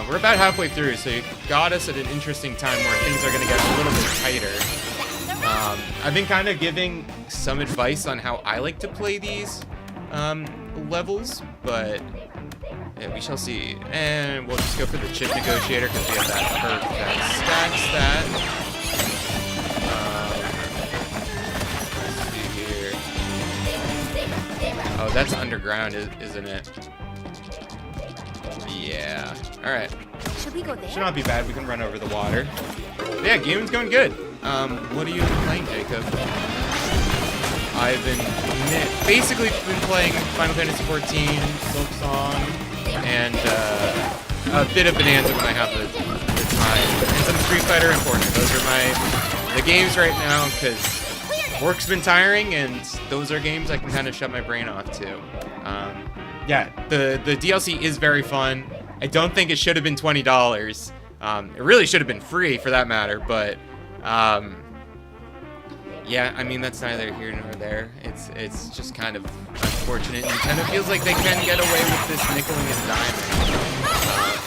We're about halfway through, so you got us at an interesting time where things are going to get a little bit tighter. I've been kind of giving some advice on how I like to play these levels, but Yeah, we shall see. And we'll just go for the chip negotiator because we have that perk that stacks that. Let's see here. Oh, that's underground, isn't it? Yeah. Alright. Should we go there? Should not be bad. We can run over the water. Yeah, gaming's going good. What are you playing, Jacob? I've been basically been playing Final Fantasy XIV, Silksong, and a bit of Bananza when I have the time, and some Street Fighter and Fortnite. Those are the games right now because work's been tiring, and those are games I can kind of shut my brain off to. Yeah, the DLC is very fun. I don't think it should have been $20. It really should have been free for that matter, but yeah, I mean that's neither here nor there. It's just kind of unfortunate. Nintendo feels like they can get away with this nickeling and diming.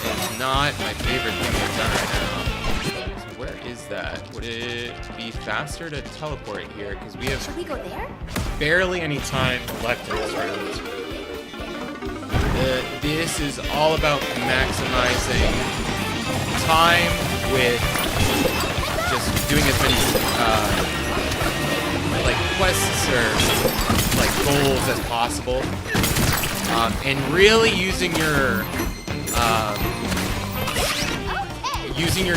It's not my favorite thing they've done right now. So where is that? Would it be faster to teleport here? Because we have Should we go there? barely any time left in this round. This is all about maximizing time with just doing as many like quests or like goals as possible, and really using your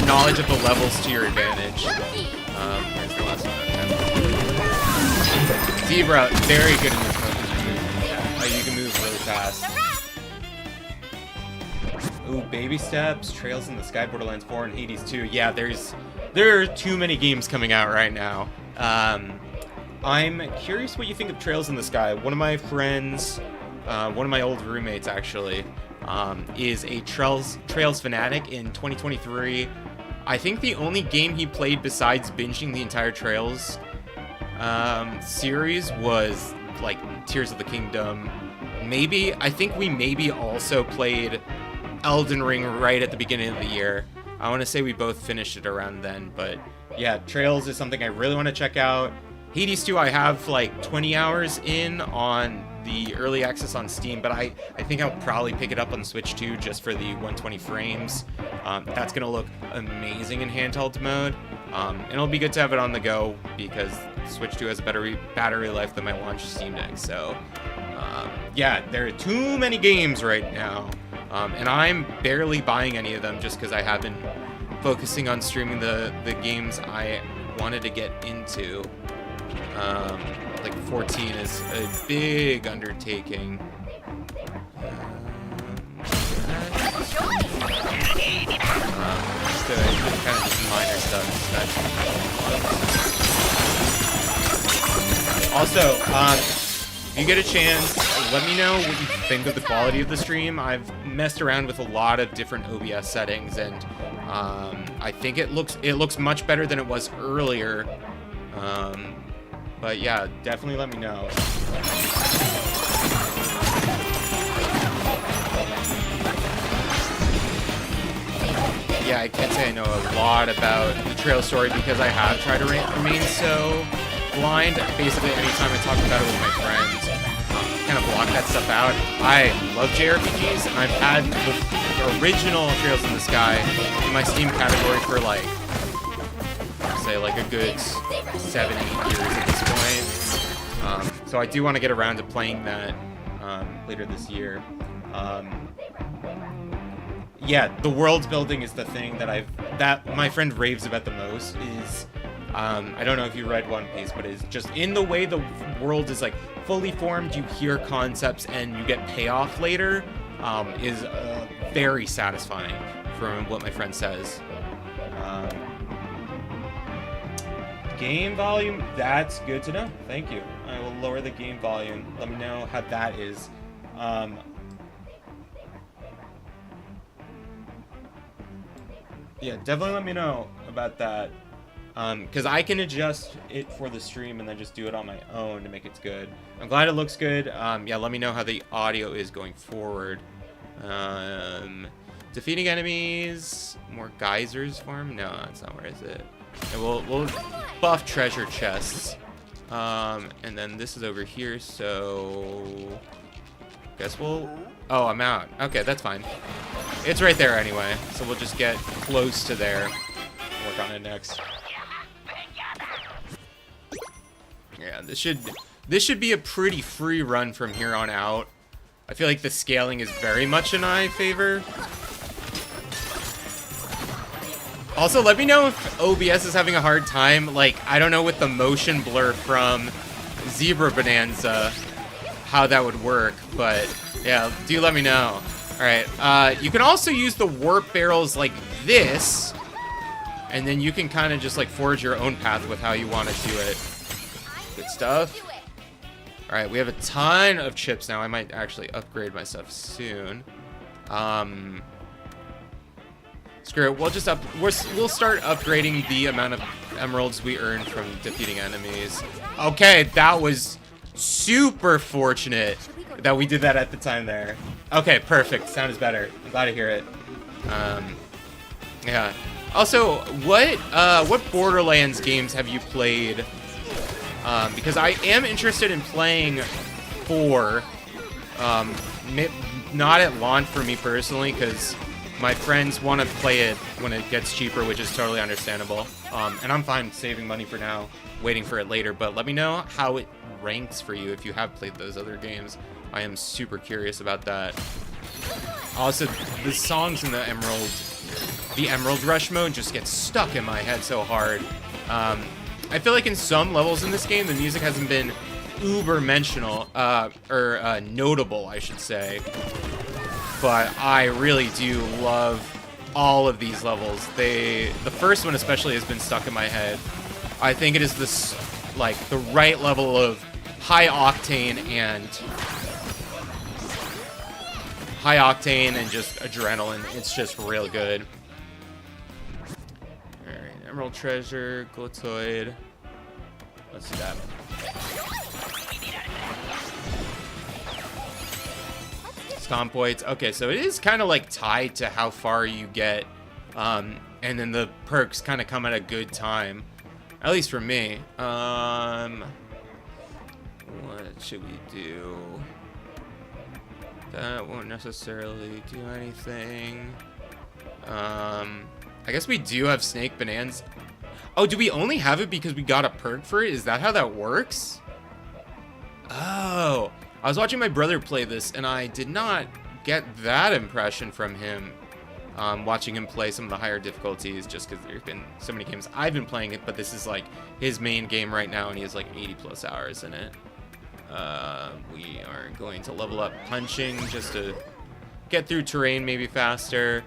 knowledge of the levels to your advantage. Where's the last one? Zebra, very good in this mode. You can move really fast. Ooh, Baby Steps, Trails in the Sky, Borderlands 4, and Hades 2. Yeah, there are too many games coming out right now. I'm curious what you think of Trails in the Sky. One of my friends, one of my old roommates actually, is a Trails fanatic in 2023. I think the only game he played besides binging the entire Trails series was like Tears of the Kingdom. I think we maybe also played Elden Ring right at the beginning of the year. I want to say we both finished it around then, but yeah, Trails is something I really want to check out. Hades 2 I have like 20 hours in on the early access on Steam, but I think I'll probably pick it up on Switch 2 just for the 120 frames. That's going to look amazing in handheld mode, and it'll be good to have it on the go because Switch 2 has a better battery life than my launch Steam Deck, so yeah, there are too many games right now. And I'm barely buying any of them just because I have been focusing on streaming the games I wanted to get into. Like 14 is a big undertaking. So it's kind of just minor stuff. Also, if you get a chance, let me know what you think of the quality of the stream. I've messed around with a lot of different OBS settings, and I think it looks much better than it was earlier. But yeah, definitely let me know. Yeah, I can't say I know a lot about the Trail story because I have tried to remain so blind. Basically, anytime I talk about it with my friends, kind of block that stuff out. I love JRPGs, and I've had the original Trails in the Sky in my Steam category for like, say, like a good 7-8 years at this point. So I do want to get around to playing that later this year. Yeah, the world building is the thing that my friend raves about the most. Is I don't know if you read One Piece, but it's just in the way the world is like fully formed. You hear concepts and you get payoff later. Is very satisfying, from what my friend says. Game volume, that's good to know. Thank you. I will lower the game volume. Let me know how that is. Yeah, definitely let me know about that. Because I can adjust it for the stream and then just do it on my own to make it good. I'm glad it looks good. Yeah, let me know how the audio is going forward. Defeating enemies, more geysers form? No, that's not where is it. And we'll buff treasure chests. And then this is over here, so Guess we'll... Oh, I'm out. Okay, that's fine. It's right there anyway, so we'll just get close to there. Work on it next. Yeah, this should be a pretty free run from here on out. I feel like the scaling is very much in my favor. Also, let me know if OBS is having a hard time. Like, I don't know with the motion blur from Zebra Bonanza how that would work, but yeah, do let me know. Alright, you can also use the warp barrels like this, and then you can kind of just like forge your own path with how you want to do it. Good stuff. Alright, we have a ton of chips now. I might actually upgrade my stuff soon. Screw it. We'll start upgrading the amount of emeralds we earn from defeating enemies. Okay, that was super fortunate that we did that at the time there. Okay, perfect. Sound is better. I'm glad to hear it. Yeah. Also, what Borderlands games have you played? Because I am interested in playing 4. Not at launch for me personally, because my friends want to play it when it gets cheaper, which is totally understandable. And I'm fine saving money for now, waiting for it later. But let me know how it ranks for you if you have played those other games. I am super curious about that. Also, the songs in the Emerald Rush mode just get stuck in my head so hard. I feel like in some levels in this game, the music hasn't been uber-mentional, or notable, I should say. But I really do love all of these levels. The first one especially has been stuck in my head. I think it is this, like, the right level of high octane and just adrenaline. It's just real good. Alright, Emerald Treasure, Glitoid. Let's do that. Stomp points. Okay, so it is kind of like tied to how far you get, and then the perks kind of come at a good time, at least for me. What should we do? That won't necessarily do anything. I guess we do have Snake Bonanza. Oh, do we only have it because we got a perk for it? Is that how that works? Oh. I was watching my brother play this, and I did not get that impression from him watching him play some of the higher difficulties, just because there's been so many games I've been playing it, but this is like his main game right now, and he has like 80+ hours in it. We are going to level up punching just to get through terrain maybe faster,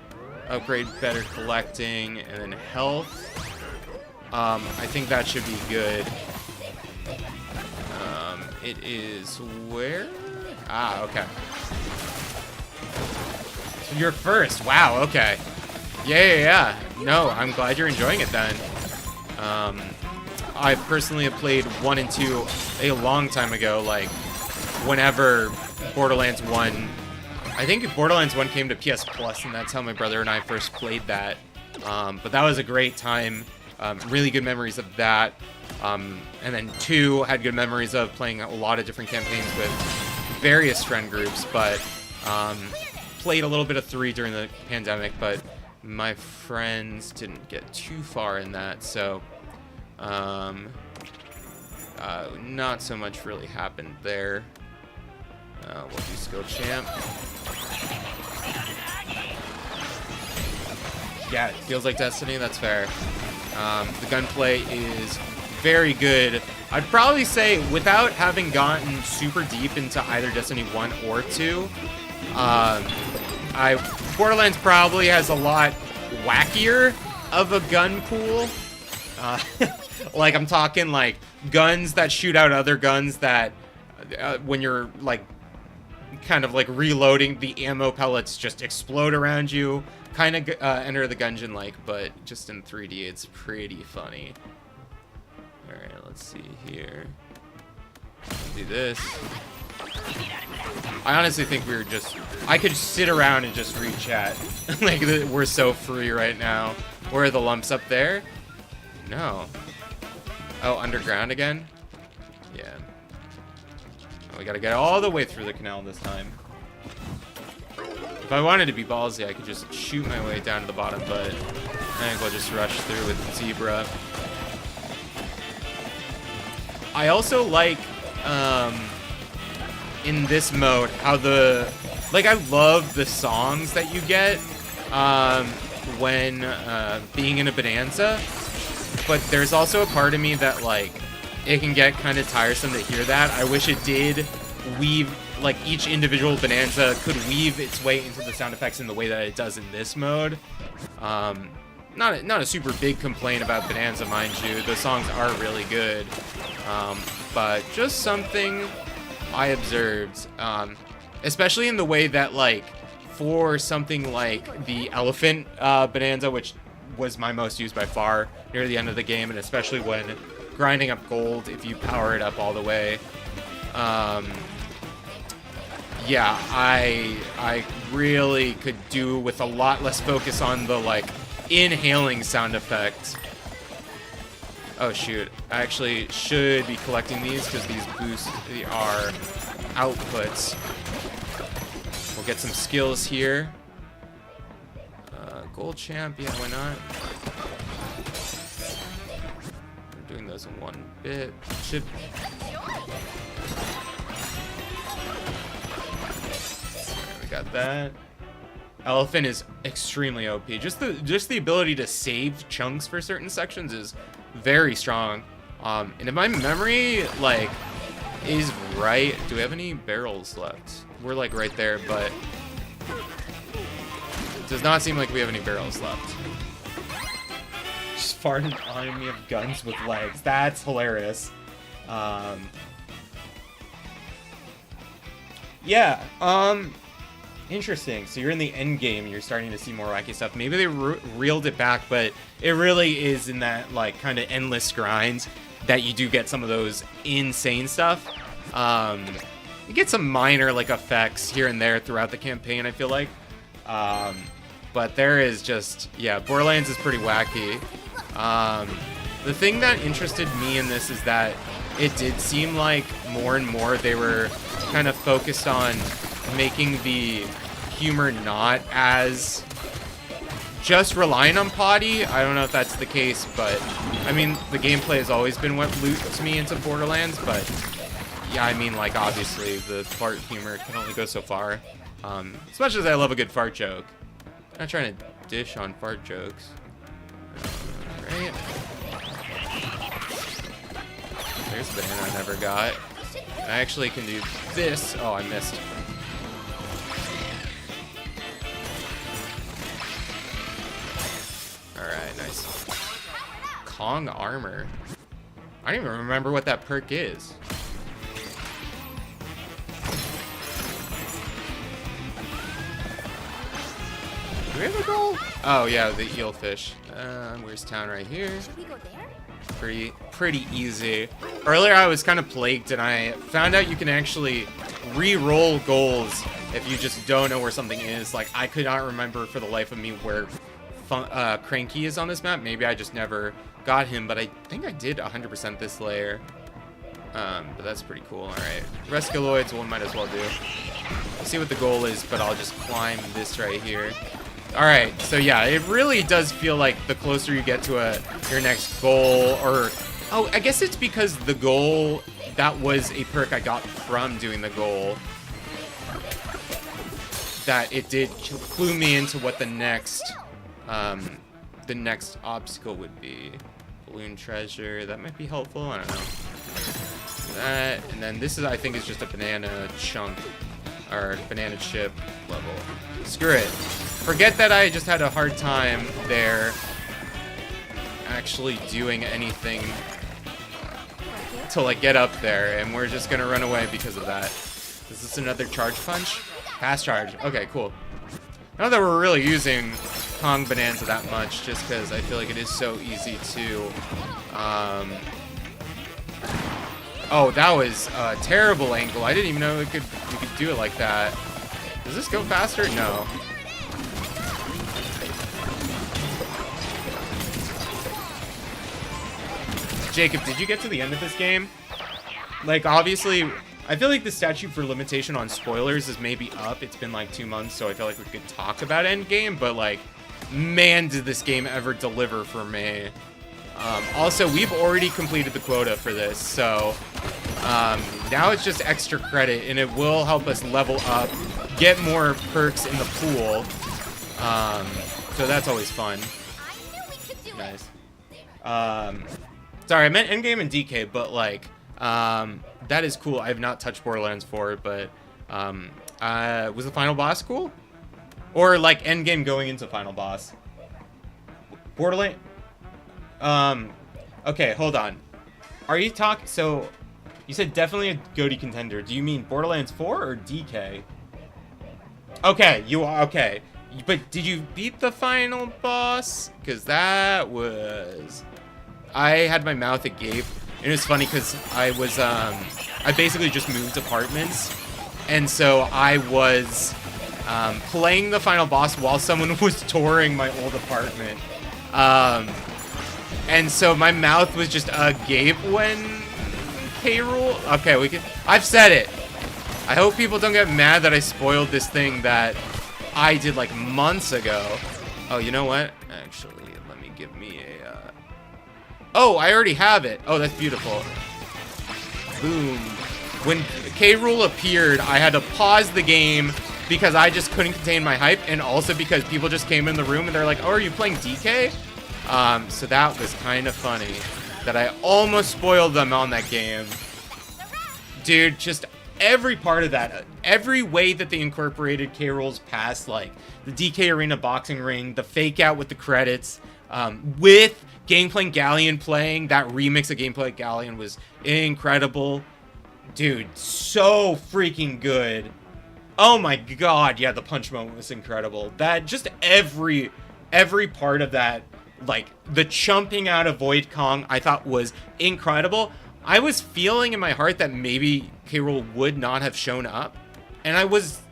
upgrade better collecting, and then health. I think that should be good. It is where? Ah, okay. So you're first. Wow, okay. Yeah. No, I'm glad you're enjoying it then. I personally have played 1 and 2 a long time ago, like whenever Borderlands 1. I think Borderlands 1 came to PS Plus, and that's how my brother and I first played that. But that was a great time. Really good memories of that. And then 2 had good memories of playing a lot of different campaigns with various friend groups, but played a little bit of 3 during the pandemic, but my friends didn't get too far in that, so not so much really happened there. We'll do Skill Champ. Yeah, it feels like Destiny, that's fair. The gunplay is very good. I'd probably say, without having gotten super deep into either Destiny 1 or 2, Borderlands probably has a lot wackier of a gun pool. Like, I'm talking, like, guns that shoot out other guns that, when you're, like, kind of, like, reloading, the ammo pellets just explode around you. Kind of Enter the Gungeon like, but just in 3D, it's pretty funny. Alright, let's see here. Do this. I honestly think I could sit around and just read chat. Like, we're so free right now. Where are the lumps up there? No. Oh, underground again? Yeah. Oh, we gotta get all the way through the canal this time. I wanted to be ballsy, I could just shoot my way down to the bottom, but I think we'll just rush through with Zebra. I also like, in this mode, how I love the songs that you get when being in a Bananza, but there's also a part of me that, like, it can get kind of tiresome to hear that. I wish it did weave, like, each individual Bananza could weave its way into the sound effects in the way that it does in this mode. Not a super big complaint about Bananza, mind you. The songs are really good, but just something I observed, especially in the way that, like, for something like the elephant Bananza, which was my most used by far near the end of the game, and especially when grinding up gold if you power it up all the way. Yeah, I really could do with a lot less focus on the, like, inhaling sound effect. Oh shoot, I actually should be collecting these because these boost our outputs. We'll get some skills here. Gold champ, yeah, why not? We're doing those in one bit. We got that. Elephant is extremely OP. Just the ability to save chunks for certain sections is very strong. And if my memory, like, is right, do we have any barrels left? We're, like, right there, but it does not seem like we have any barrels left. Just farted an army of guns with legs. That's hilarious. Yeah, interesting. So you're in the end game, you're starting to see more wacky stuff. Maybe they reeled it back, but it really is in that, like, kind of endless grind that you do get some of those insane stuff. You get some minor, like, effects here and there throughout the campaign, I feel like. But there is just, yeah, Borderlands is pretty wacky. The thing that interested me in this is that it did seem like more and more they were kind of focused on making the humor not as just relying on potty. I don't know if that's the case, but I mean, the gameplay has always been what loops me into Borderlands, but yeah, I mean, like, obviously the fart humor can only go so far. As much as I love a good fart joke. I'm not trying to dish on fart jokes. Right. There's a banana I never got. I actually can do this. Oh, I missed. Alright, nice. Kong armor. I don't even remember what that perk is. Do we have a goal? Oh yeah, the eelfish. Where's town? Right here. Should we go there? Pretty easy. Earlier I was kind of plagued and I found out you can actually re-roll goals if you just don't know where something is. Like, I could not remember for the life of me where Cranky is on this map. Maybe I just never got him, but I think I did 100% this layer. But that's pretty cool. Alright. Rescaloids, one might as well do. Let's see what the goal is, but I'll just climb this right here. Alright, so yeah, it really does feel like the closer you get to your next goal, or... Oh, I guess it's because the goal, that was a perk I got from doing the goal, that it did clue me into what the next obstacle would be. Balloon treasure, that might be helpful, I don't know. That, and then this is, I think, is just a banana chunk, or banana chip level. Screw it. Forget that I just had a hard time there actually doing anything to, like, get up there, and we're just gonna run away because of that. Is this another charge punch? Fast charge. Okay, cool. Not that we're really using Kong Bananza that much, just because I feel like it is so easy to... Oh, that was a terrible angle. I didn't even know you could do it like that. Does this go faster? No. Jacob, did you get to the end of this game? Like, obviously, I feel like the statute for limitation on spoilers is maybe up. It's been like 2 months, so I feel like we could talk about Endgame, but like, man, did this game ever deliver for me. Also, we've already completed the quota for this, so now it's just extra credit, and it will help us level up, get more perks in the pool. So that's always fun. Nice. Sorry, I meant Endgame and DK, but like, that is cool. I have not touched Borderlands 4, but was the final boss cool? Or like Endgame going into final boss? Borderlands. Okay, hold on. Are you talking? So, you said definitely a GOTY contender. Do you mean Borderlands 4 or DK? Okay, you are okay. But did you beat the final boss? Because that was... I had my mouth agape. And it was funny because I was, I basically just moved apartments. And so I was playing the final boss while someone was touring my old apartment. And so my mouth was just agape when K-Rool... Okay, we can... I've said it. I hope people don't get mad that I spoiled this thing that I did like months ago. Oh, you know what? Actually, let me give me a... Oh, I already have it. Oh, that's beautiful. Boom. When K-Rool appeared, I had to pause the game because I just couldn't contain my hype, and also because people just came in the room and they're like, oh, are you playing DK? So that was kind of funny that I almost spoiled them on that game. Dude, just every part of that, every way that they incorporated K-Rool's past, like the DK Arena boxing ring, the fake out with the credits, with Gameplay Galleon playing, that remix of Gameplay Galleon was incredible. Dude, so freaking good. Oh my god, yeah, the punch moment was incredible. That, just every part of that, like, the chumping out of Void Kong, I thought was incredible. I was feeling in my heart that maybe K-Rool would not have shown up, and I was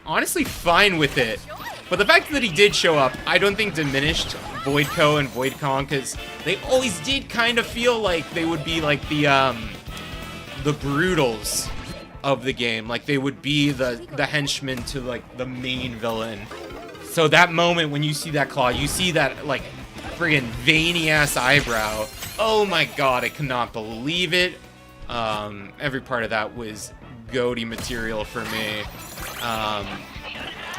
honestly fine with it. But the fact that he did show up, I don't think diminished Voidco and Void Kong, because they always did kind of feel like they would be like the Brutals of the game. Like, they would be the henchmen to, like, the main villain. So that moment when you see that claw, you see that, like, friggin' veiny-ass eyebrow. Oh my god, I cannot believe it. Every part of that was GOATY material for me.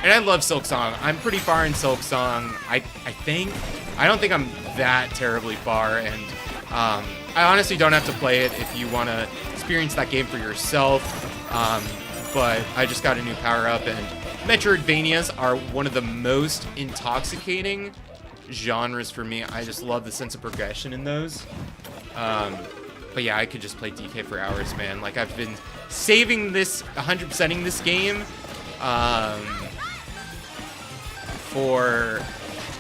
And I love Silksong. I'm pretty far in Silksong, I think. I don't think I'm that terribly far, and I honestly don't have to play it if you want to experience that game for yourself. But I just got a new power-up, and Metroidvanias are one of the most intoxicating genres for me. I just love the sense of progression in those. But yeah, I could just play DK for hours, man. Like, I've been saving this, 100%ing this game, for,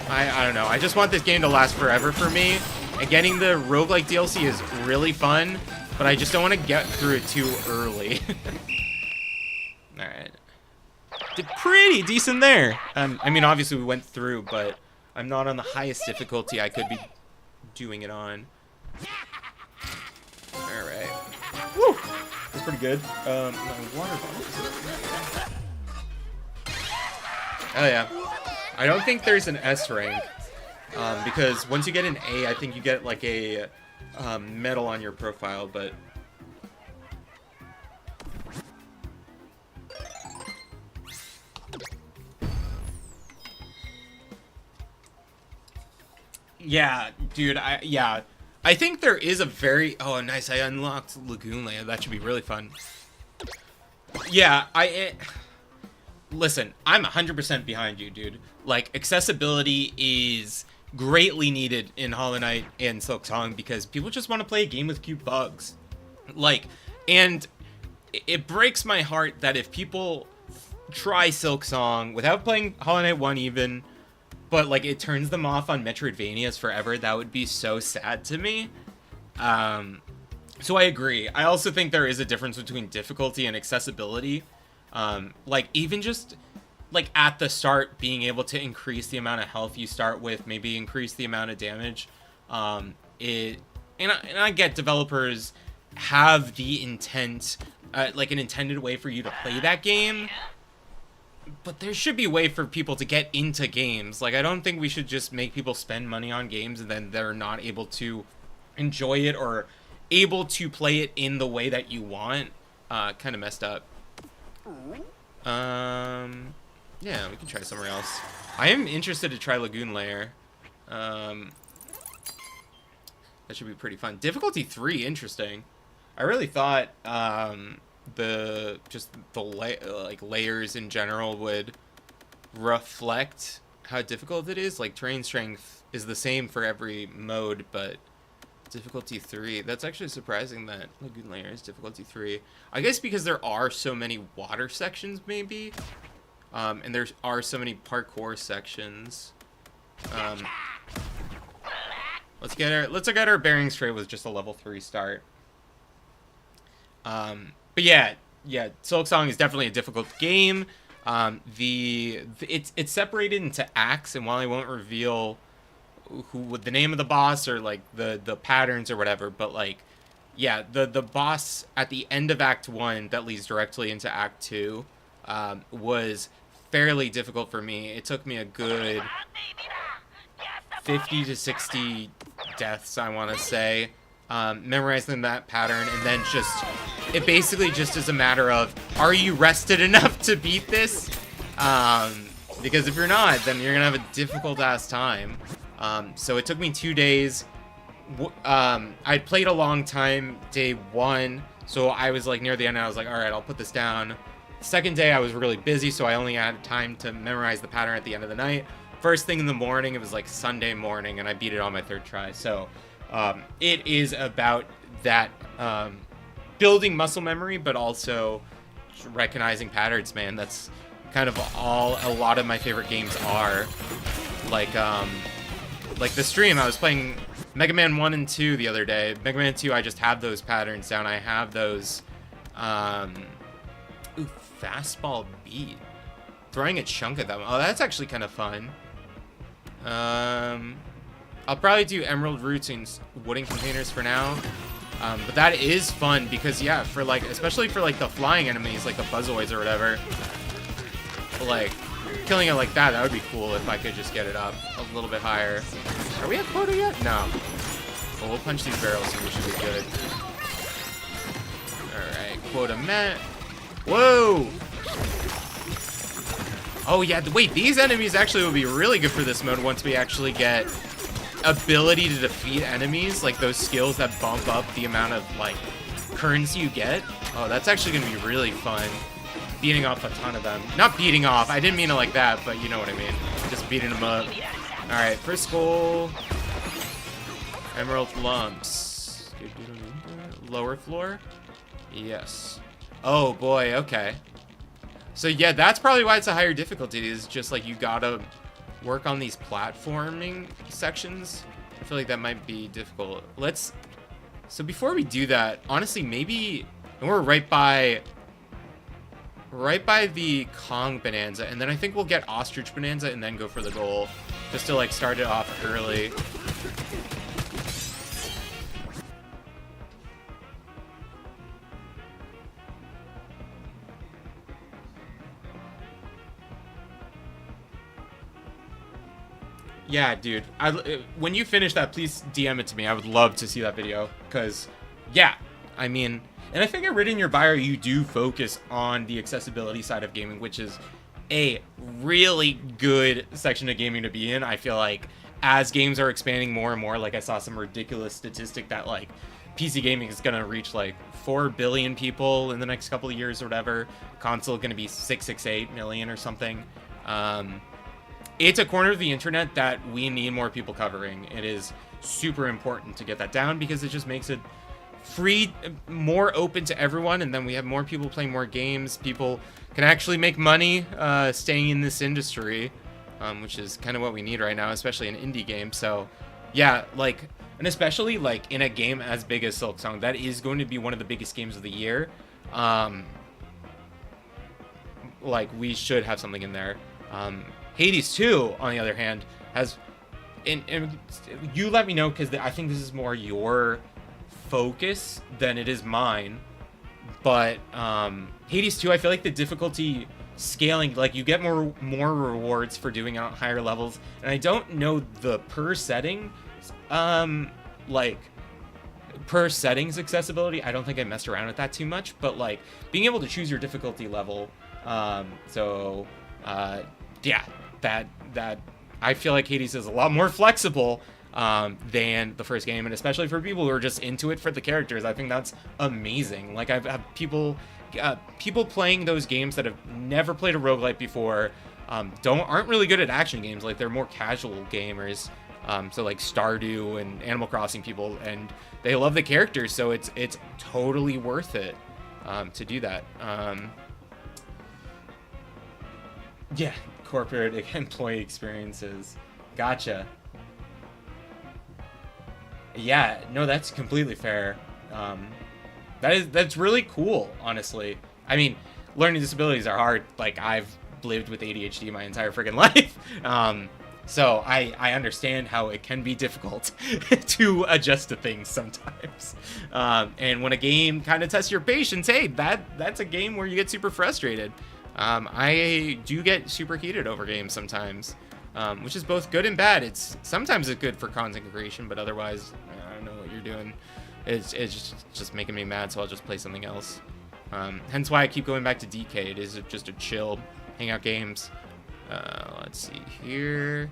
I don't know. I just want this game to last forever for me. And getting the roguelike DLC is really fun, but I just don't want to get through it too early. Alright. Did pretty decent there. I mean, obviously we went through, but I'm not on the highest difficulty I could be doing it on. Alright. Woo! That's pretty good. My water bottle. Oh yeah. I don't think there's an S rank. Because once you get an A, I think you get like a medal on your profile, but... Yeah, dude, I think there is a very... Oh, nice, I unlocked Lagoon Land. That should be really fun. Yeah, listen, I'm 100% behind you, dude. Like, accessibility is greatly needed in Hollow Knight and Silksong because people just want to play a game with cute bugs. Like, and it breaks my heart that if people try Silksong without playing Hollow Knight 1 even, but, like, it turns them off on Metroidvanias forever, that would be so sad to me. So I agree. I also think there is a difference between difficulty and accessibility. Like, even just, like, at the start, being able to increase the amount of health you start with, maybe increase the amount of damage. And I get developers have the intent like an intended way for you to play that game. But there should be a way for people to get into games. Like, I don't think we should just make people spend money on games and then they're not able to enjoy it or able to play it in the way that you want. Kind of messed up. Yeah, we can try somewhere else. I am interested to try Lagoon Lair. That should be pretty fun. Difficulty 3, interesting. I really thought the layers in general would reflect how difficult it is. Like, terrain strength is the same for every mode, but difficulty 3, that's actually surprising that Lagoon Lair is difficulty 3. I guess because there are so many water sections, maybe, and there are so many parkour sections. Let's look at our bearings straight with just a level 3 start. But yeah, Silksong is definitely a difficult game. It's separated into acts, and while I won't reveal the name of the boss or like the patterns or whatever, but like, yeah, the boss at the end of Act 1 that leads directly into Act 2 was fairly difficult for me. It took me a good 50 to 60 deaths, I want to say, memorizing that pattern, and then it basically just is a matter of, are you rested enough to beat this? Because if you're not, then you're gonna have a difficult ass time. So it took me 2 days. I played a long time day 1, so I was like near the end, and I was like, all right, I'll put this down. Second day, I was really busy, so I only had time to memorize the pattern at the end of the night. First thing in the morning, it was like Sunday morning, and I beat it on my 3rd try. So it is about that building muscle memory, but also recognizing patterns, man. That's kind of all a lot of my favorite games are. Like the stream, I was playing Mega Man 1 and 2 the other day. Mega Man 2, I just have those patterns down. I have those, fastball beat. Throwing a chunk at them. Oh, that's actually kind of fun. I'll probably do Emerald Roots and wooden containers for now. But that is fun because, yeah, for like, especially for like the flying enemies, like the Buzzoids or whatever, like killing it like that would be cool if I could just get it up a little bit higher. Are we at quota yet? No. Well, we'll punch these barrels and we should be good. Alright, quota met. Whoa! Oh yeah, wait, these enemies actually will be really good for this mode once we actually get ability to defeat enemies, like those skills that bump up the amount of like currency you get. Oh, that's actually gonna be really fun. Beating off a ton of them. Not beating off, I didn't mean it like that, but you know what I mean. Just beating them up. Alright, first goal. Emerald lumps. Lower floor? Yes. Oh boy, okay. So yeah, that's probably why it's a higher difficulty, is just like you gotta work on these platforming sections. I feel like that might be difficult. So before we do that, honestly, maybe, and we're right by the Kong Bonanza, and then I think we'll get Ostrich Bonanza and then go for the goal, just to like start it off early. Yeah, dude. When you finish that, please DM it to me. I would love to see that video. Because, yeah, I mean, and I think I read in your bio you do focus on the accessibility side of gaming, which is a really good section of gaming to be in. I feel like as games are expanding more and more, like I saw some ridiculous statistic that like PC gaming is going to reach like 4 billion people in the next couple of years or whatever. Console going to be 668 million or something. It's a corner of the internet that we need more people covering. It is super important to get that down because it just makes it free, more open to everyone, and then we have more people playing more games. People can actually make money staying in this industry, which is kind of what we need right now, especially in indie games. So yeah, like, and especially like in a game as big as Silksong, that is going to be one of the biggest games of the year. Like, we should have something in there. Hades 2, on the other hand, has, and you let me know, because I think this is more your focus than it is mine. But Hades 2, I feel like the difficulty scaling, like you get more rewards for doing it on higher levels, and I don't know the per setting, like per settings accessibility. I don't think I messed around with that too much, but like being able to choose your difficulty level, yeah, that I feel like Hades is a lot more flexible than the first game, and especially for people who are just into it for the characters, I think that's amazing. Like I've had people playing those games that have never played a roguelite before, aren't really good at action games. Like they're more casual gamers, so like Stardew and Animal Crossing people, and they love the characters, so it's totally worth it to do that. Yeah, corporate employee experiences. Gotcha. Yeah, no, that's completely fair. That's really cool, honestly. I mean, learning disabilities are hard. Like, I've lived with ADHD my entire freaking life. So I understand how it can be difficult to adjust to things sometimes. And when a game kind of tests your patience, hey, that's a game where you get super frustrated. I do get super heated over games sometimes, which is both good and bad. Sometimes it's good for content creation, but otherwise, I don't know what you're doing. It's just making me mad, so I'll just play something else. Hence why I keep going back to DK. It is just a chill hangout games. Let's see here.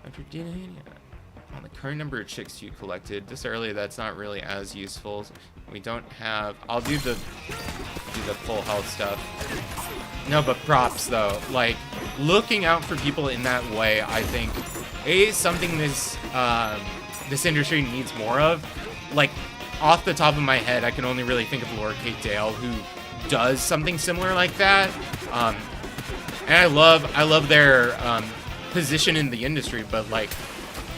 After dinner, on the current number of chicks you collected this early, that's not really as useful. We don't have. I'll do the full health stuff. No, but props though. Like looking out for people in that way, I think is something this industry needs more of. Like off the top of my head, I can only really think of Laura Kate Dale, who does something similar like that. And I love their position in the industry, but like,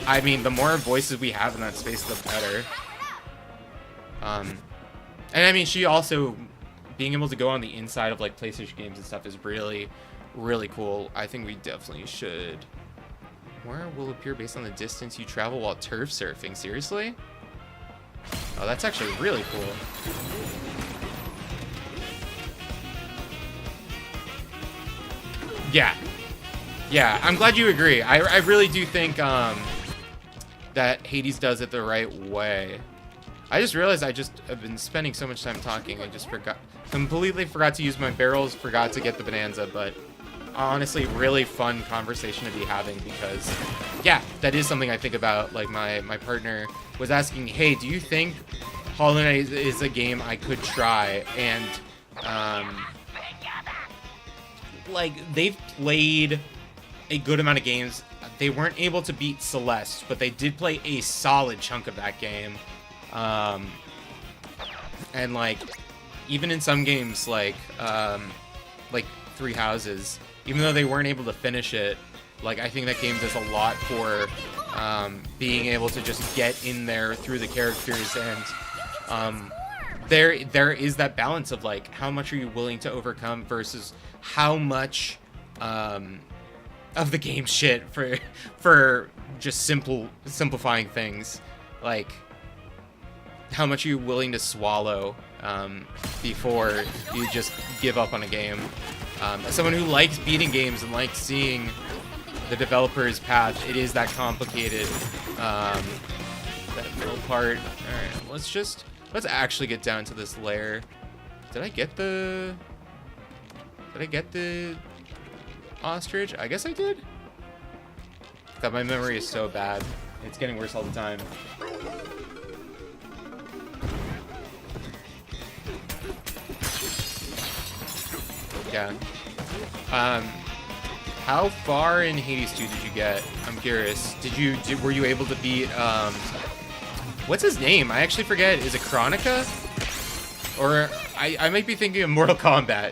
I mean, the more voices we have in that space, the better. And I mean, she also being able to go on the inside of like PlayStation games and stuff is really, really cool. I think we definitely should. Where will appear based on the distance you travel while turf surfing? Seriously? Oh, that's actually really cool. Yeah, I'm glad you agree. I really do think that Hades does it the right way. I just realized I've been spending so much time talking, I just completely forgot to use my barrels, forgot to get the Bananza, but honestly, really fun conversation to be having, because yeah, that is something I think about. Like my partner was asking, hey, do you think Hollow Knight is a game I could try? And like they've played a good amount of games. They weren't able to beat Celeste, but they did play a solid chunk of that game. And like even in some games like Three Houses, even though they weren't able to finish it, like I think that game does a lot for being able to just get in there through the characters, and there is that balance of like how much are you willing to overcome versus how much of the game shit for just simplifying things. Like how much are you willing to swallow before you just give up on a game. As someone who likes beating games and likes seeing the developer's path, it is that complicated. That middle part. All right, let's actually get down to this layer. Did I get the ostrich? I guess I did. God, my memory is so bad. It's getting worse all the time. Yeah. How far in Hades 2 did you get? I'm curious. Were you able to beat what's his name? I actually forget. Is it Chronica? Or I might be thinking of Mortal Kombat.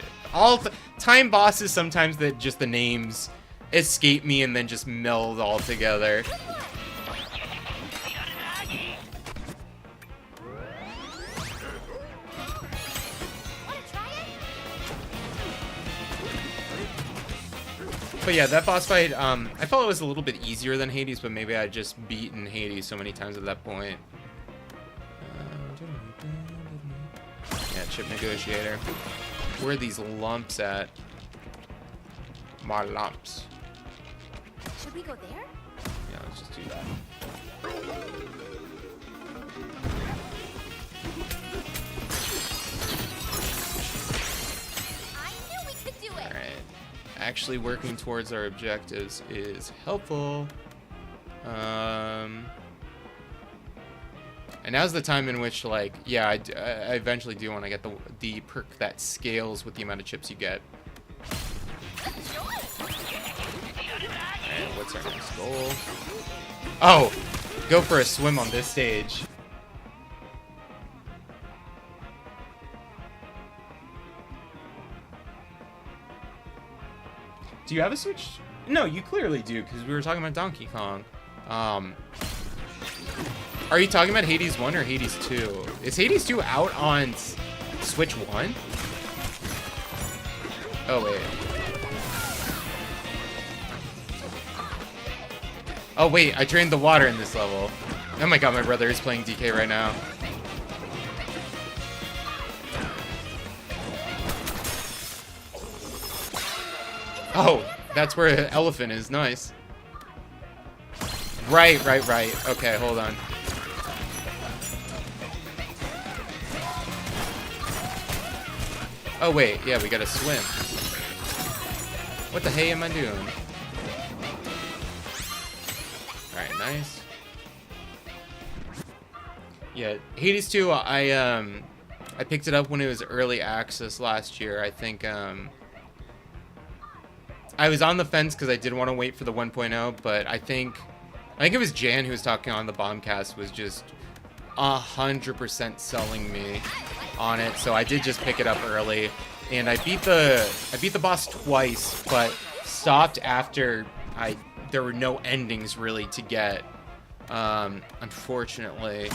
Time bosses sometimes that just the names escape me and then just meld all together. But yeah, that boss fight, I felt it was a little bit easier than Hades, but maybe I'd just beaten Hades so many times at that point. Yeah, chip negotiator. Where are these lumps at? My lumps. Should we go there? Yeah, let's just do that. I knew we could do it. Alright. Actually working towards our objectives is helpful. And now's the time in which, like, yeah, I eventually do want to get the perk that scales with the amount of chips you get. Alright, what's our next goal? Oh! Go for a swim on this stage. Do you have a Switch? No, you clearly do, because we were talking about Donkey Kong. Are you talking about Hades 1 or Hades 2? Is Hades 2 out on Switch 1? Oh, wait. Oh, wait, I drained the water in this level. Oh my god, my brother is playing DK right now. Oh, that's where an elephant is. Nice. Right. Okay, hold on. Oh, wait. Yeah, we gotta swim. What the hey am I doing? Alright, nice. Yeah, Hades 2, I picked it up when it was early access last year. I think, I was on the fence because I did want to wait for the 1.0, but I think it was Jan who was talking on the Bombcast was just 100% selling me on it, so I did just pick it up early, and I beat the boss twice, but stopped after there were no endings really to get. Unfortunately,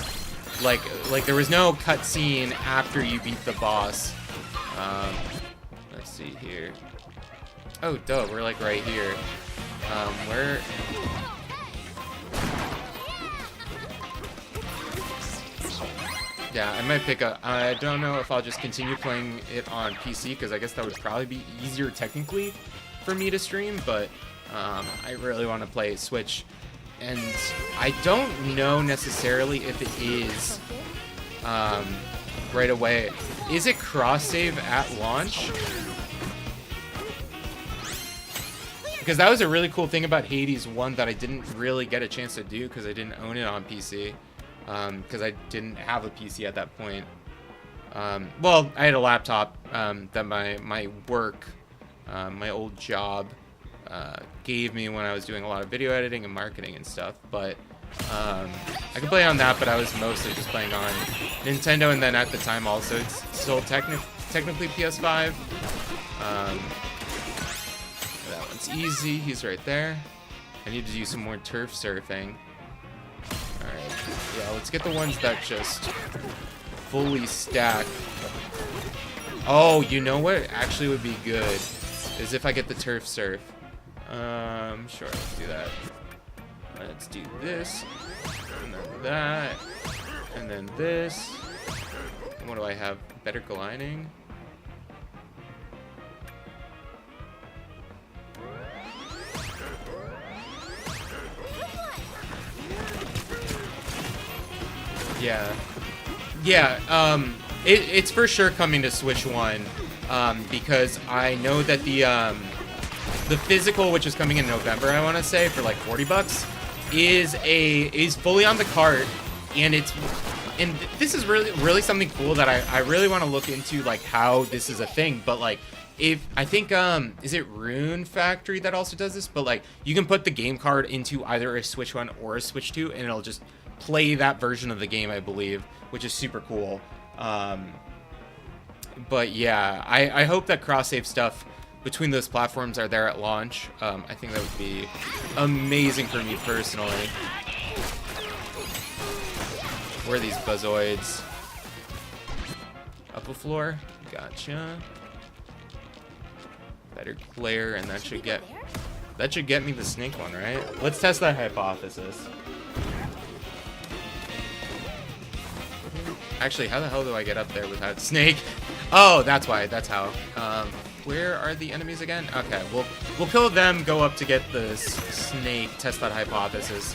like there was no cutscene after you beat the boss. Let's see here. Oh, duh, we're like right here. Where? Yeah, I might pick up. I don't know if I'll just continue playing it on PC, because I guess that would probably be easier technically for me to stream, but I really want to play Switch. And I don't know necessarily if it is right away. Is it cross-save at launch? Because that was a really cool thing about Hades 1 that I didn't really get a chance to do because I didn't own it on PC. Because I didn't have a PC at that point. Well, I had a laptop that my work, my old job, gave me when I was doing a lot of video editing and marketing and stuff. But I could play on that, but I was mostly just playing on Nintendo, and then at the time also it's still technically PS5. That one's easy. He's right there. I need to do some more turf surfing. Alright, yeah, let's get the ones that just fully stack. Oh, you know what actually would be good? Is if I get the turf surf. Sure, let's do that. Let's do this, and then that, and then this. And what do I have? Better gliding? Yeah, it's for sure coming to Switch 1, because I know that the physical, which is coming in November, I want to say, for like $40, is fully on the cart, and this is really something cool that I really want to look into, like how this is a thing. But like, if I think is it Rune Factory that also does this? But like, you can put the game card into either a Switch 1 or a Switch 2, and it'll just play that version of the game, I believe, which is super cool. But yeah, I hope that cross-save stuff between those platforms are there at launch. I think that would be amazing for me personally. Where are these buzzoids? Up a floor? Gotcha. Better player, and that should get me the snake one, right? Let's test that hypothesis. Actually, how the hell do I get up there without Snake? Oh, that's why. That's how. Where are the enemies again? Okay, we'll kill them, go up to get the Snake, test that hypothesis.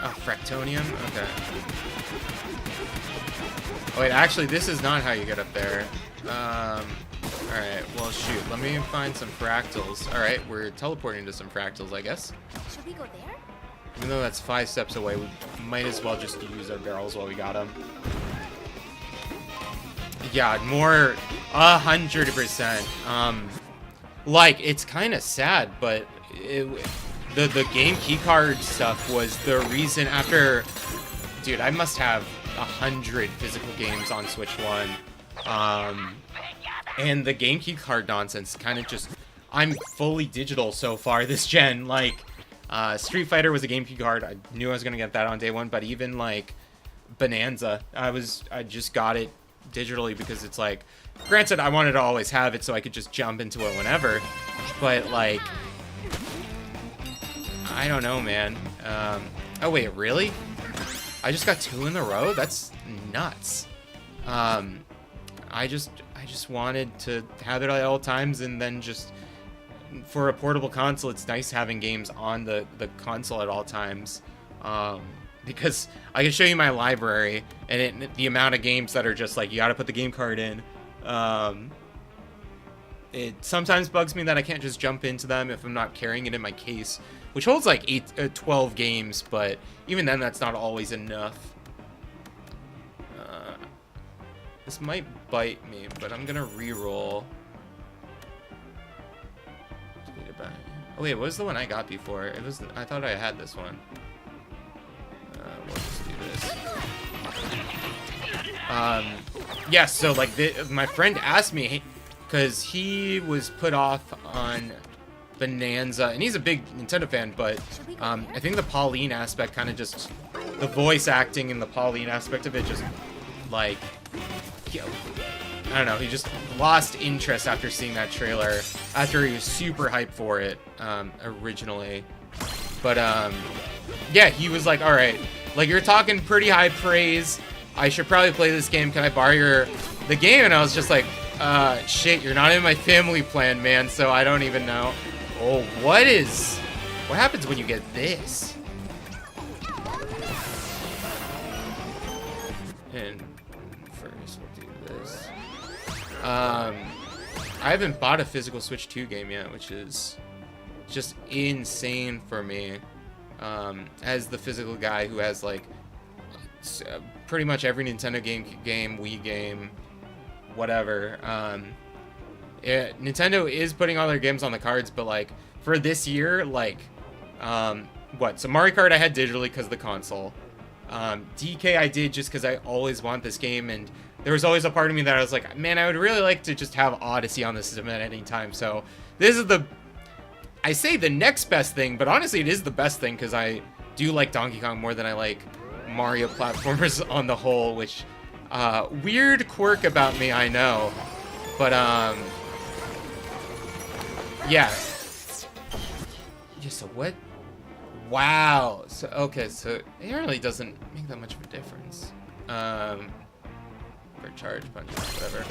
Oh, Fractonium? Okay. Oh, wait, actually, this is not how you get up there. Alright, well, shoot. Let me find some fractals. Alright, we're teleporting to some fractals, I guess. Should we go there? Even though that's 5 steps away, we might as well just use our barrels while we got them. Yeah, more 100%. Like, it's kind of sad, but the game keycard stuff was the reason after... Dude, I must have 100 physical games on Switch 1. And the game keycard nonsense kind of just... I'm fully digital so far this gen. Like, Street Fighter was a game keycard. I knew I was going to get that on day one, but even, like, Bananza, I just got it digitally because it's like... Granted, I wanted to always have it so I could just jump into it whenever. But, like... I don't know, man. Oh, wait, really? I just got 2 in a row? That's nuts. I just wanted to have it at all times, and then just... For a portable console, it's nice having games on the console at all times. Because I can show you my library, and the amount of games that are just like, you gotta put the game card in. It sometimes bugs me that I can't just jump into them if I'm not carrying it in my case, which holds like 12 games, but even then that's not always enough. This might bite me, but I'm gonna re-roll. Oh wait, what was the one I got before? It was. I thought I had this one. We'll just do this. Yeah, so like my friend asked me, because he was put off on Bananza, and he's a big Nintendo fan, but I think the Pauline aspect kind of just, the voice acting and the Pauline aspect of it just, like, I don't know, he just lost interest after seeing that trailer, after he was super hyped for it, originally. But, yeah, he was like, alright, like, you're talking pretty high praise, I should probably play this game, can I borrow the game? And I was just like, shit, you're not in my family plan, man, so I don't even know. Oh, what happens when you get this? And first we'll do this. I haven't bought a physical Switch 2 game yet, which is just insane for me. As the physical guy who has like pretty much every Nintendo game, Wii game, whatever. Nintendo is putting all their games on the cards, but like for this year, like so Mario Kart I had digitally because of the console. DK I did just because I always want this game, and there was always a part of me that I was like, man, I would really like to just have Odyssey on the system at any time. So this is I say the next best thing, but honestly it is the best thing because I do like Donkey Kong more than I like Mario platformers on the whole, which weird quirk about me, I know. But yeah. So what? Wow. So okay, so it really doesn't make that much of a difference. For charge punches, whatever.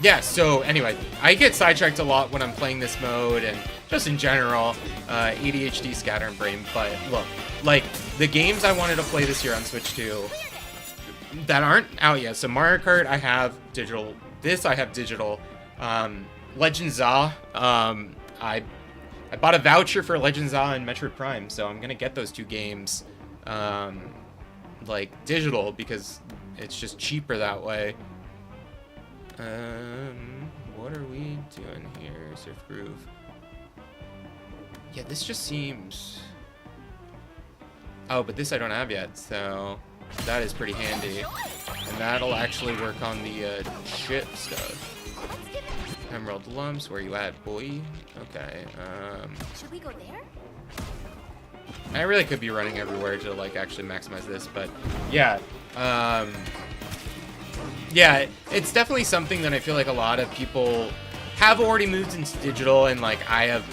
Yeah, so anyway, I get sidetracked a lot when I'm playing this mode and just in general, ADHD, scatter, and brain. But look, like the games I wanted to play this year on Switch 2 that aren't out yet. So Mario Kart I have digital. This I have digital. Legend Za, I bought a voucher for Legend Za and Metroid Prime, so I'm gonna get those 2 games like digital because it's just cheaper that way. What are we doing here? Surf Groove. Yeah, this just seems... Oh, but this I don't have yet, so that is pretty handy. And that'll actually work on the ship stuff. Emerald lumps, where you at, boy? Okay, Should we go there? I really could be running everywhere to, like, actually maximize this, but yeah. Yeah, it's definitely something that I feel like a lot of people have already moved into digital, and, like, I have,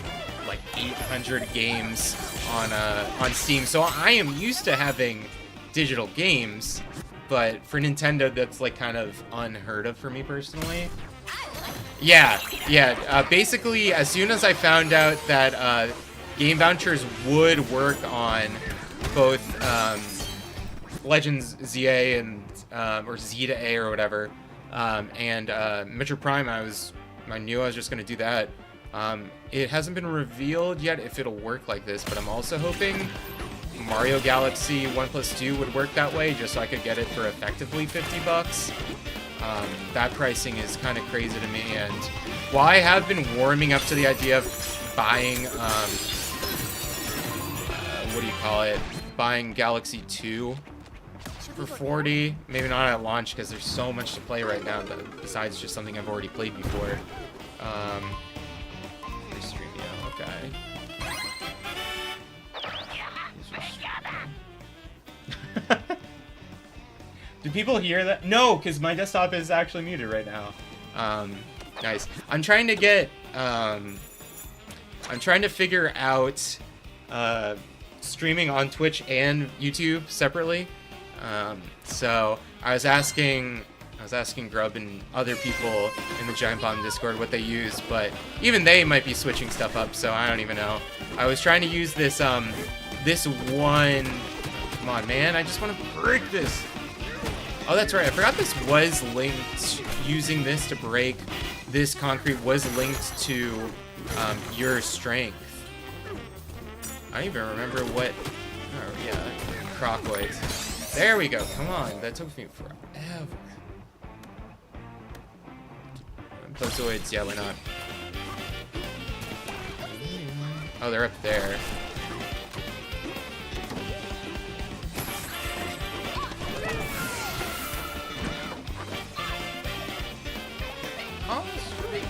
like, 800 games on Steam, so I am used to having digital games, but for Nintendo, that's, like, kind of unheard of for me personally. Yeah, basically, as soon as I found out that, game vouchers would work on both Legends ZA and or Z to A or whatever, and Metro Prime, I knew I was just gonna do that. It hasn't been revealed yet if it'll work like this, but I'm also hoping Mario Galaxy 1+2 would work that way, just so I could get it for effectively $50. That pricing is kind of crazy to me, and while I have been warming up to the idea of buying what do you call it? Buying Galaxy 2 for 40. Maybe not at launch because there's so much to play right now that besides just something I've already played before. Restream, yeah, okay. Do people hear that? No, because my desktop is actually muted right now. Nice. I'm trying to get, I'm trying to figure out, streaming on Twitch and YouTube separately. So I was asking Grub and other people in the Giant Bomb Discord what they use, but even they might be switching stuff up, so I don't even know. I was trying to use this this one. Come on, man! I just want to break this. Oh, that's right. I forgot this was linked. Using this to break this concrete was linked to your strength. I don't even remember what. Oh yeah, crocoids. There we go. Come on, that took me forever. Pozoids, yeah, why not? Oh, they're up there. Oh, sweet.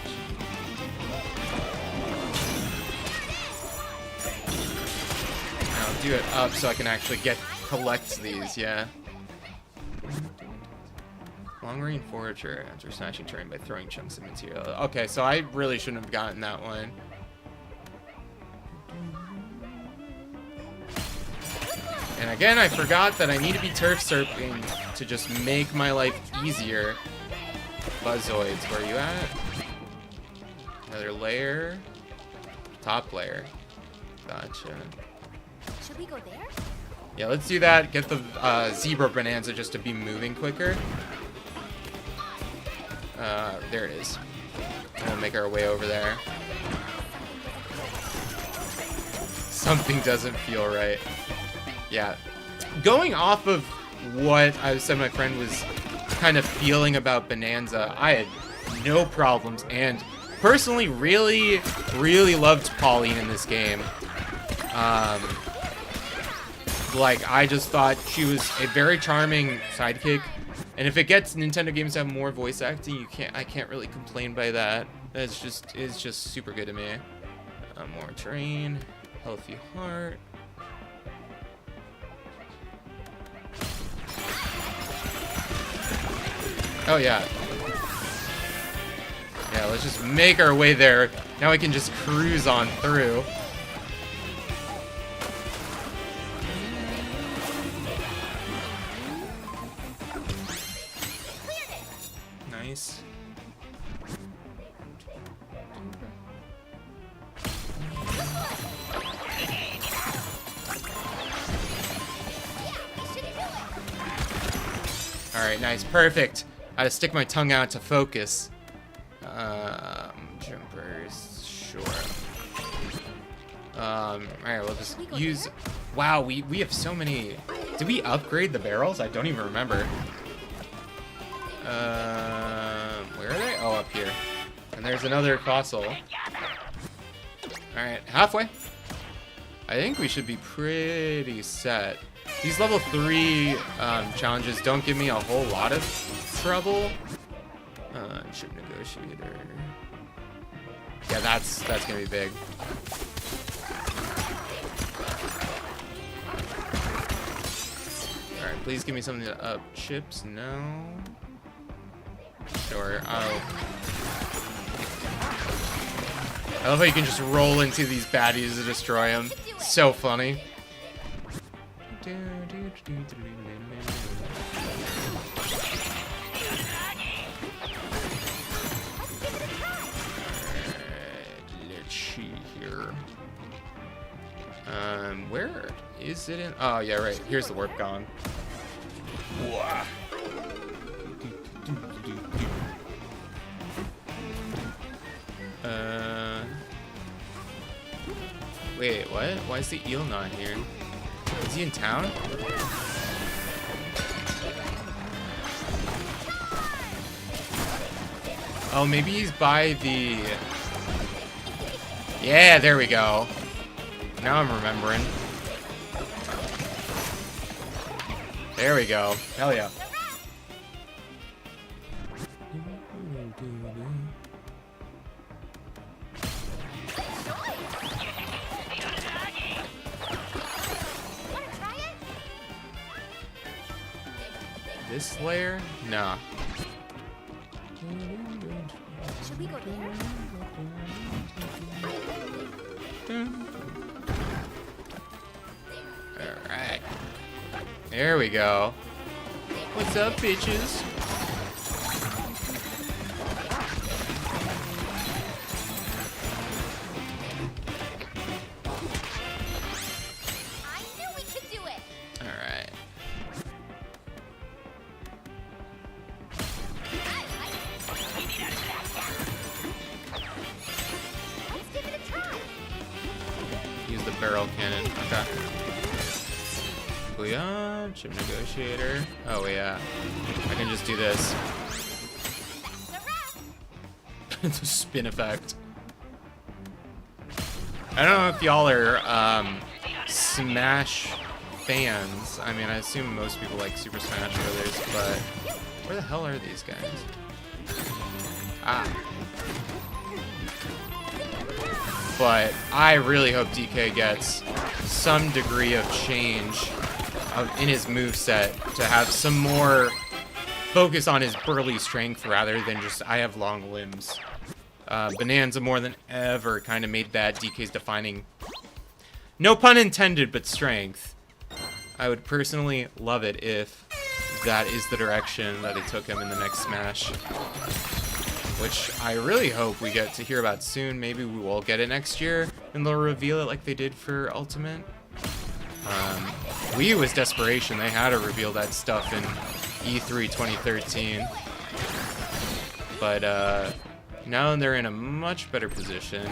I'll do it up so I can actually collect these, yeah. Long range forager after snatching terrain by throwing chunks of material. Okay, so I really shouldn't have gotten that one. And again, I forgot that I need to be turf surfing to just make my life easier. Buzzoids, where are you at? Another layer. Top layer. Gotcha. Should we go there? Yeah, let's do that. Get the zebra bonanza just to be moving quicker. There it is. And we'll make our way over there. Something doesn't feel right. Yeah. Going off of what I said my friend was kind of feeling about Bananza, I had no problems, and personally really, really loved Pauline in this game. Like, I just thought she was a very charming sidekick, and if it gets Nintendo games to have more voice acting, I can't really complain by that. It's just super good to me. More terrain, healthy heart. Oh yeah. Yeah, let's just make our way there. Now we can just cruise on through. Nice. Alright, nice. Perfect. I had to stick my tongue out to focus. Jumpers, sure. Alright, we'll just use... Wow, we have so many... Did we upgrade the barrels? I don't even remember. Where are they? Oh, up here. And there's another fossil. Alright, halfway. I think we should be pretty set. These level 3 challenges don't give me a whole lot of trouble. Ship negotiator. Yeah, that's gonna be big. Alright, please give me something to up chips. No. Sure. Oh. I love how you can just roll into these baddies to destroy them. So funny. Let's see here. Where is it in? Oh, yeah, right. Here's the warp gone. Wah. Wait, what? Why is the eel not here? Is he in town? Oh, maybe he's by the... Yeah, there we go. Now I'm remembering. There we go. Hell yeah. This layer? Nah. Should we go there? Alright. There we go. What's up, bitches? I knew we could do it. Alright. Let's give it a try. Use the barrel cannon. Okay. Booyah, chip negotiator. Oh yeah. I can just do this. It's a spin effect. I don't know if y'all are Smash fans. I mean, I assume most people like Super Smash Brothers, but where the hell are these guys? Ah. But I really hope DK gets some degree of change in his moveset to have some more focus on his burly strength rather than just I have long limbs. Bananza more than ever kind of made that DK's defining, no pun intended, but strength. I would personally love it if that is the direction that it took him in the next Smash. Which I really hope we get to hear about soon. Maybe we will get it next year, and they'll reveal it like they did for Ultimate. Wii was desperation. They had to reveal that stuff in E3 2013. But now they're in a much better position.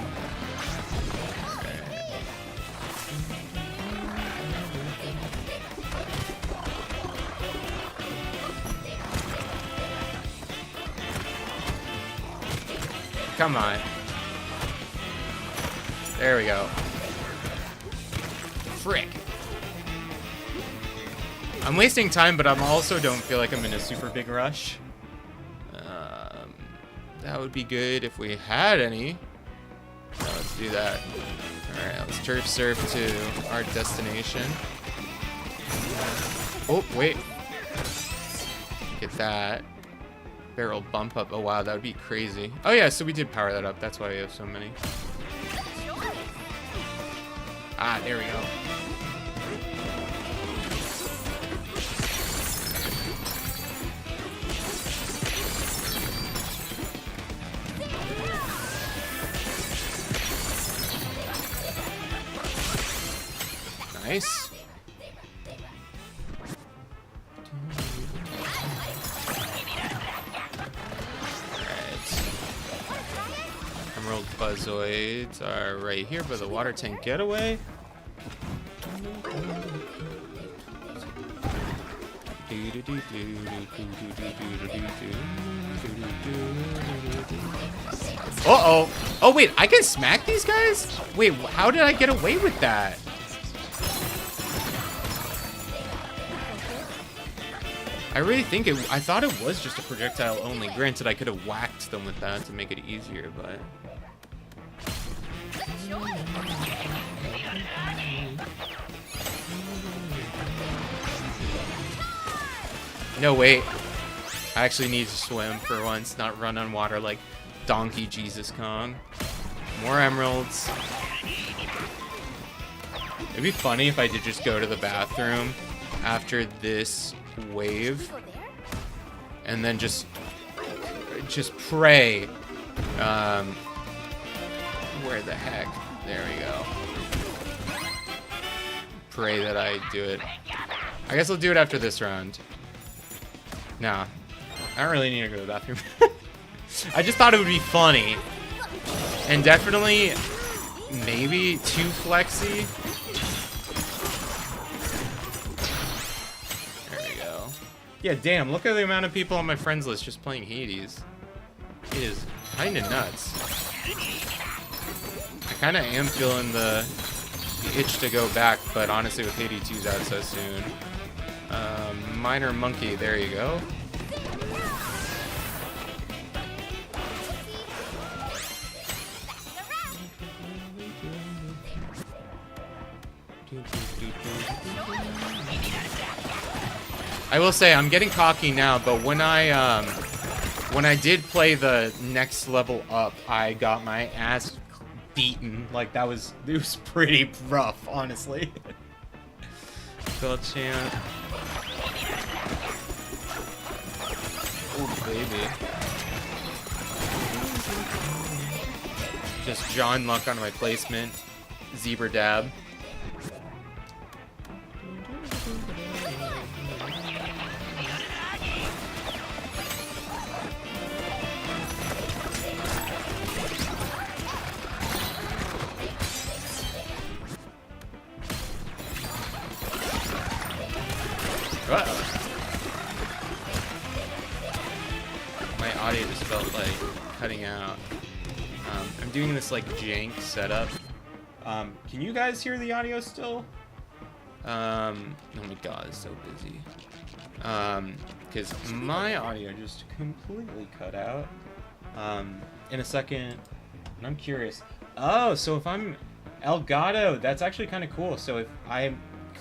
Come on. There we go. Frick. I'm wasting time, but I also don't feel like I'm in a super big rush. That would be good if we had any. So let's do that. Alright, let's turf surf to our destination. Oh, wait. Get that. Barrel bump up. Oh, wow, that would be crazy. Oh, yeah, so we did power that up. That's why we have so many. Ah, there we go. Nice. Emerald Buzzoids are right here by the water tank getaway. Uh-oh. Oh, wait, I can smack these guys? Wait, how did I get away with that? I really think I thought it was just a projectile only. Granted, I could have whacked them with that to make it easier, but No, wait. I actually need to swim for once, not run on water like Donkey Jesus Kong. More emeralds. It'd be funny if I did just go to the bathroom after this wave and then just pray. Where the heck? There we go. Pray that I do it. I guess I'll do it after this round. Nah, I don't really need to go to the bathroom. I just thought it would be funny. And definitely, maybe too flexy. There we go. Yeah, damn, look at the amount of people on my friends list just playing Hades. It is kinda nuts. I kinda am feeling the itch to go back, but honestly with Hades 2's out so soon. Minor Monkey, there you go. I will say I'm getting cocky now, but when I did play the next level up, I got my ass beaten. Like it was pretty rough, honestly. Spell chant. Oh baby. Just John Luck on my placement. Zebra dab. My audio just felt like cutting out. I'm doing this like jank setup. Can you guys hear the audio still? Oh my god, it's so busy. Because my audio just completely cut out. In a second, and I'm curious. Oh, so if I'm Elgato, that's actually kind of cool. So if I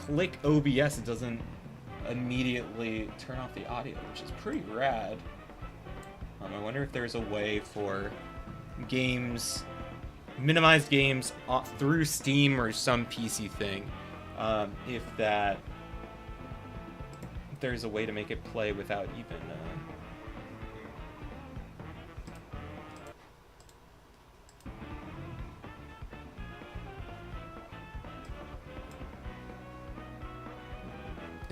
click OBS, it doesn't immediately turn off the audio, which is pretty rad. I wonder if there's a way for games, minimized games through Steam or some PC thing, if there's a way to make it play without even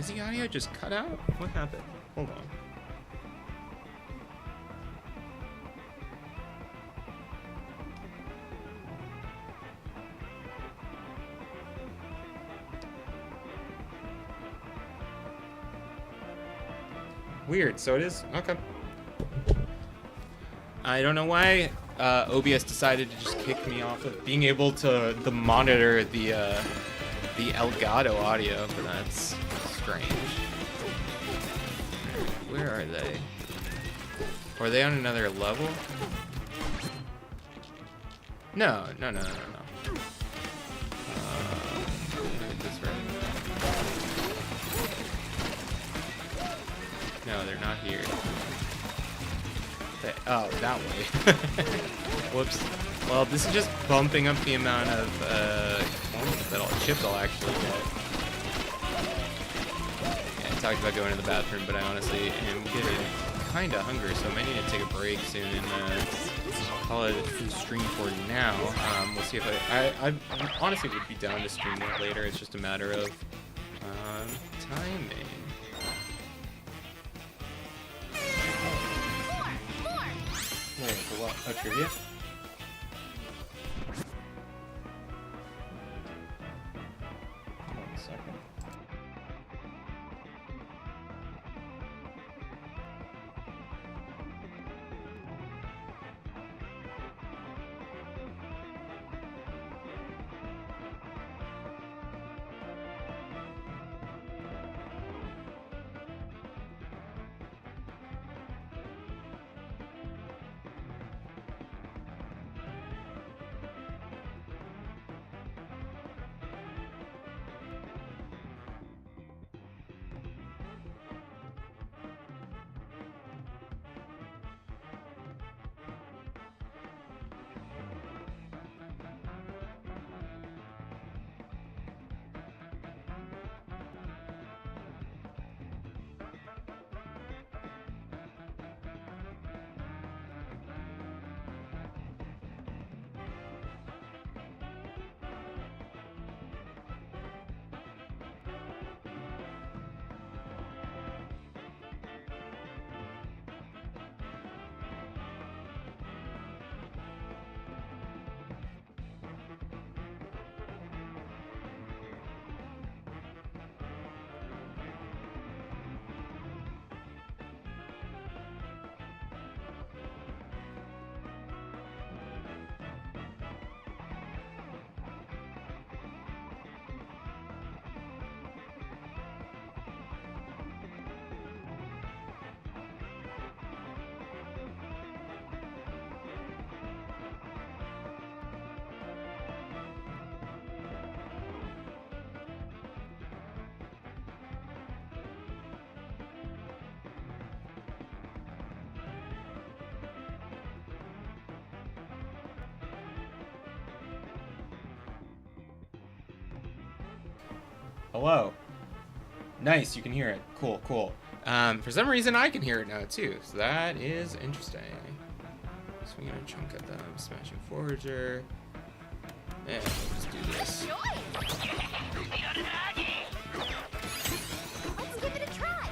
Is the audio just cut out? What happened? Hold on. Weird, so it is? Okay. I don't know why OBS decided to just kick me off of being able to monitor the Elgato audio, but that's strange. Where are they? Are they on another level? No. This way. No, they're not here. Oh, that way. Whoops. Well, this is just bumping up the amount of chips I'll actually get. Yeah, I talked about going to the bathroom, but I honestly am getting kind of hungry, so I might need to take a break soon and call it a stream for now. We'll see if I honestly would be down to stream that later. It's just a matter of timing. Wait, for what? Oh, trivia? One second. Hello. Nice, you can hear it. Cool, cool. For some reason, I can hear it now too, so that is interesting. Swinging a chunk at them, smashing forager. And we'll just do this. Let's give it a try.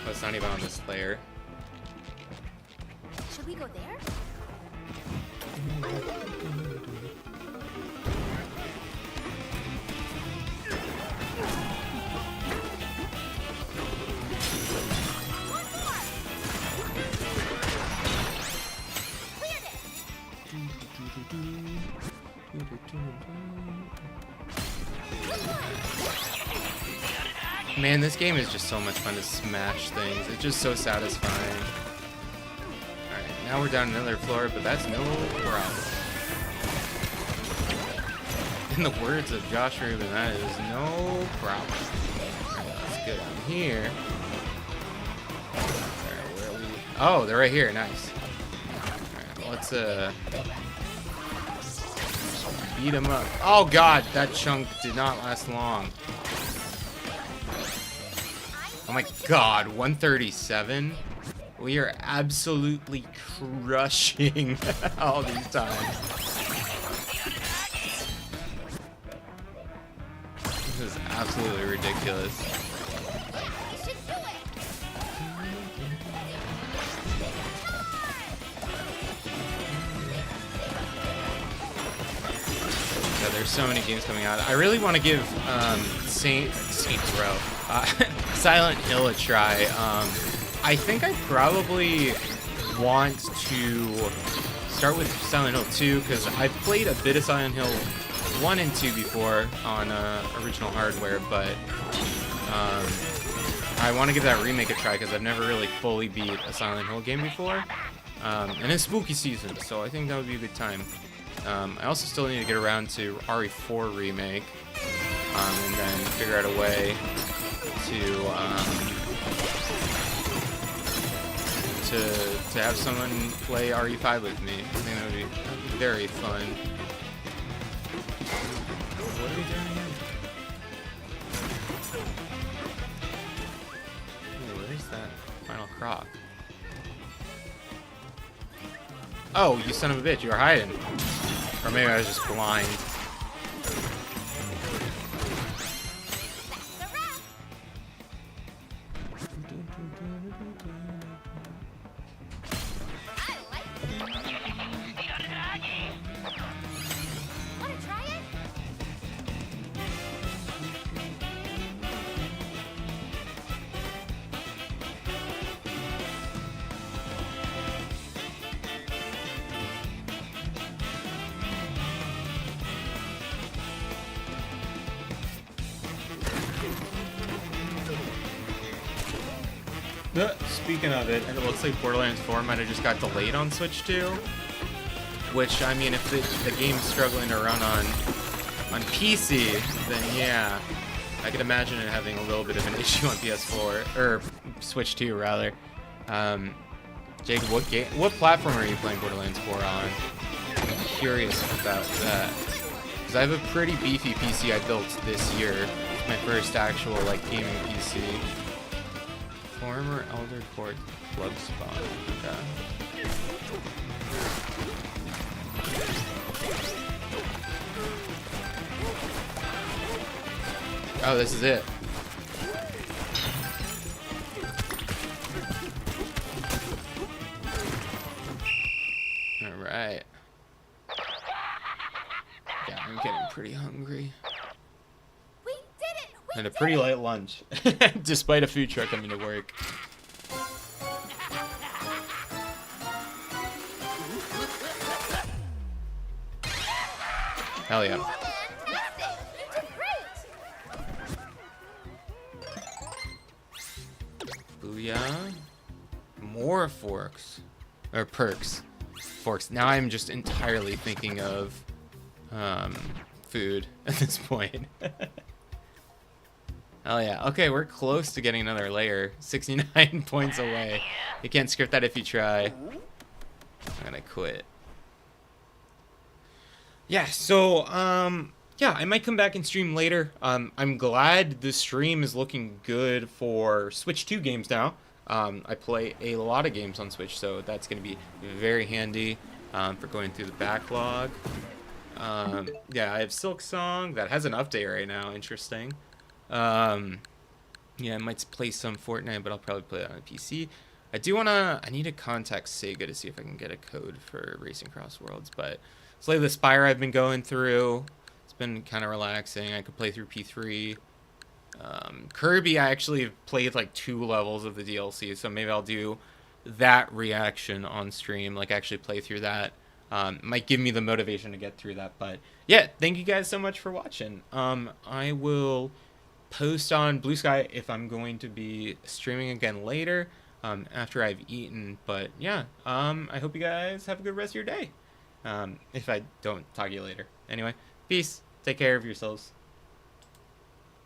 Oh, it's not even on this layer. Should we go there? One more. Cleared it. Man, this game is just so much fun to smash things. It's just so satisfying. Alright, now we're down another floor, but that's no problem. In the words of Josh Rubin, that is no problem. Alright, let's get down here. Alright, where are we? Oh, they're right here. Nice. Alright, let's beat them up. Oh god, that chunk did not last long. Oh my god, 137? We are absolutely crushing all these times. This is absolutely ridiculous. We should do it. Yeah, there's so many games coming out. I really want to give Saints Row, Silent Hill a try. I think I probably want to start with Silent Hill 2 because I've played a bit of Silent Hill 1 and 2 before on original hardware, but I want to give that remake a try because I've never really fully beat a Silent Hill game before. And it's spooky season, so I think that would be a good time. I also still need to get around to RE4 remake, and then figure out a way to have someone play RE5 with me. I think that would be very fun. What are we doing again? Ooh, where's that final croc? Oh, you son of a bitch, you were hiding. Or maybe I was just blind. Wanna try it? Speaking of it, And it looks like Borderlands 4 might have just got delayed on Switch 2. Which, I mean, if the game's struggling to run on PC, then yeah. I could imagine it having a little bit of an issue on PS4, or Switch 2 rather. Jacob, what platform are you playing Borderlands 4 on? I'm curious about that. Because I have a pretty beefy PC I built this year. It's my first actual, like, gaming PC. Former Elder Court Club Spawn. Okay. Oh, this is it. Alright. Yeah, I'm getting pretty hungry. We did it! We and a did pretty it! light lunch. Despite a food truck coming to work. Hell yeah. Fantastic! You did great! Booyah. More forks. Or perks. Forks. Now I'm just entirely thinking of food at this point. Oh yeah. Okay, we're close to getting another layer. 69 points away. You can't script that if you try. I'm gonna quit. Yeah, so yeah, I might come back and stream later. I'm glad the stream is looking good for Switch 2 games now. I play a lot of games on Switch, so that's gonna be very handy for going through the backlog. Yeah, I have Silksong that has an update right now. Interesting. Yeah, I might play some Fortnite, but I'll probably play it on a PC. I need to contact Sega to see if I can get a code for Racing Cross Worlds, but Slay the Spire I've been going through. It's been kind of relaxing. I could play through P3. Kirby, I actually played like 2 levels of the DLC, so maybe I'll do that reaction on stream, like actually play through that. Might give me the motivation to get through that, but yeah, thank you guys so much for watching. I will post on Blue Sky if I'm going to be streaming again later, after I've eaten, but yeah, I hope you guys have a good rest of your day. If I don't talk to you later. Anyway, peace. Take care of yourselves.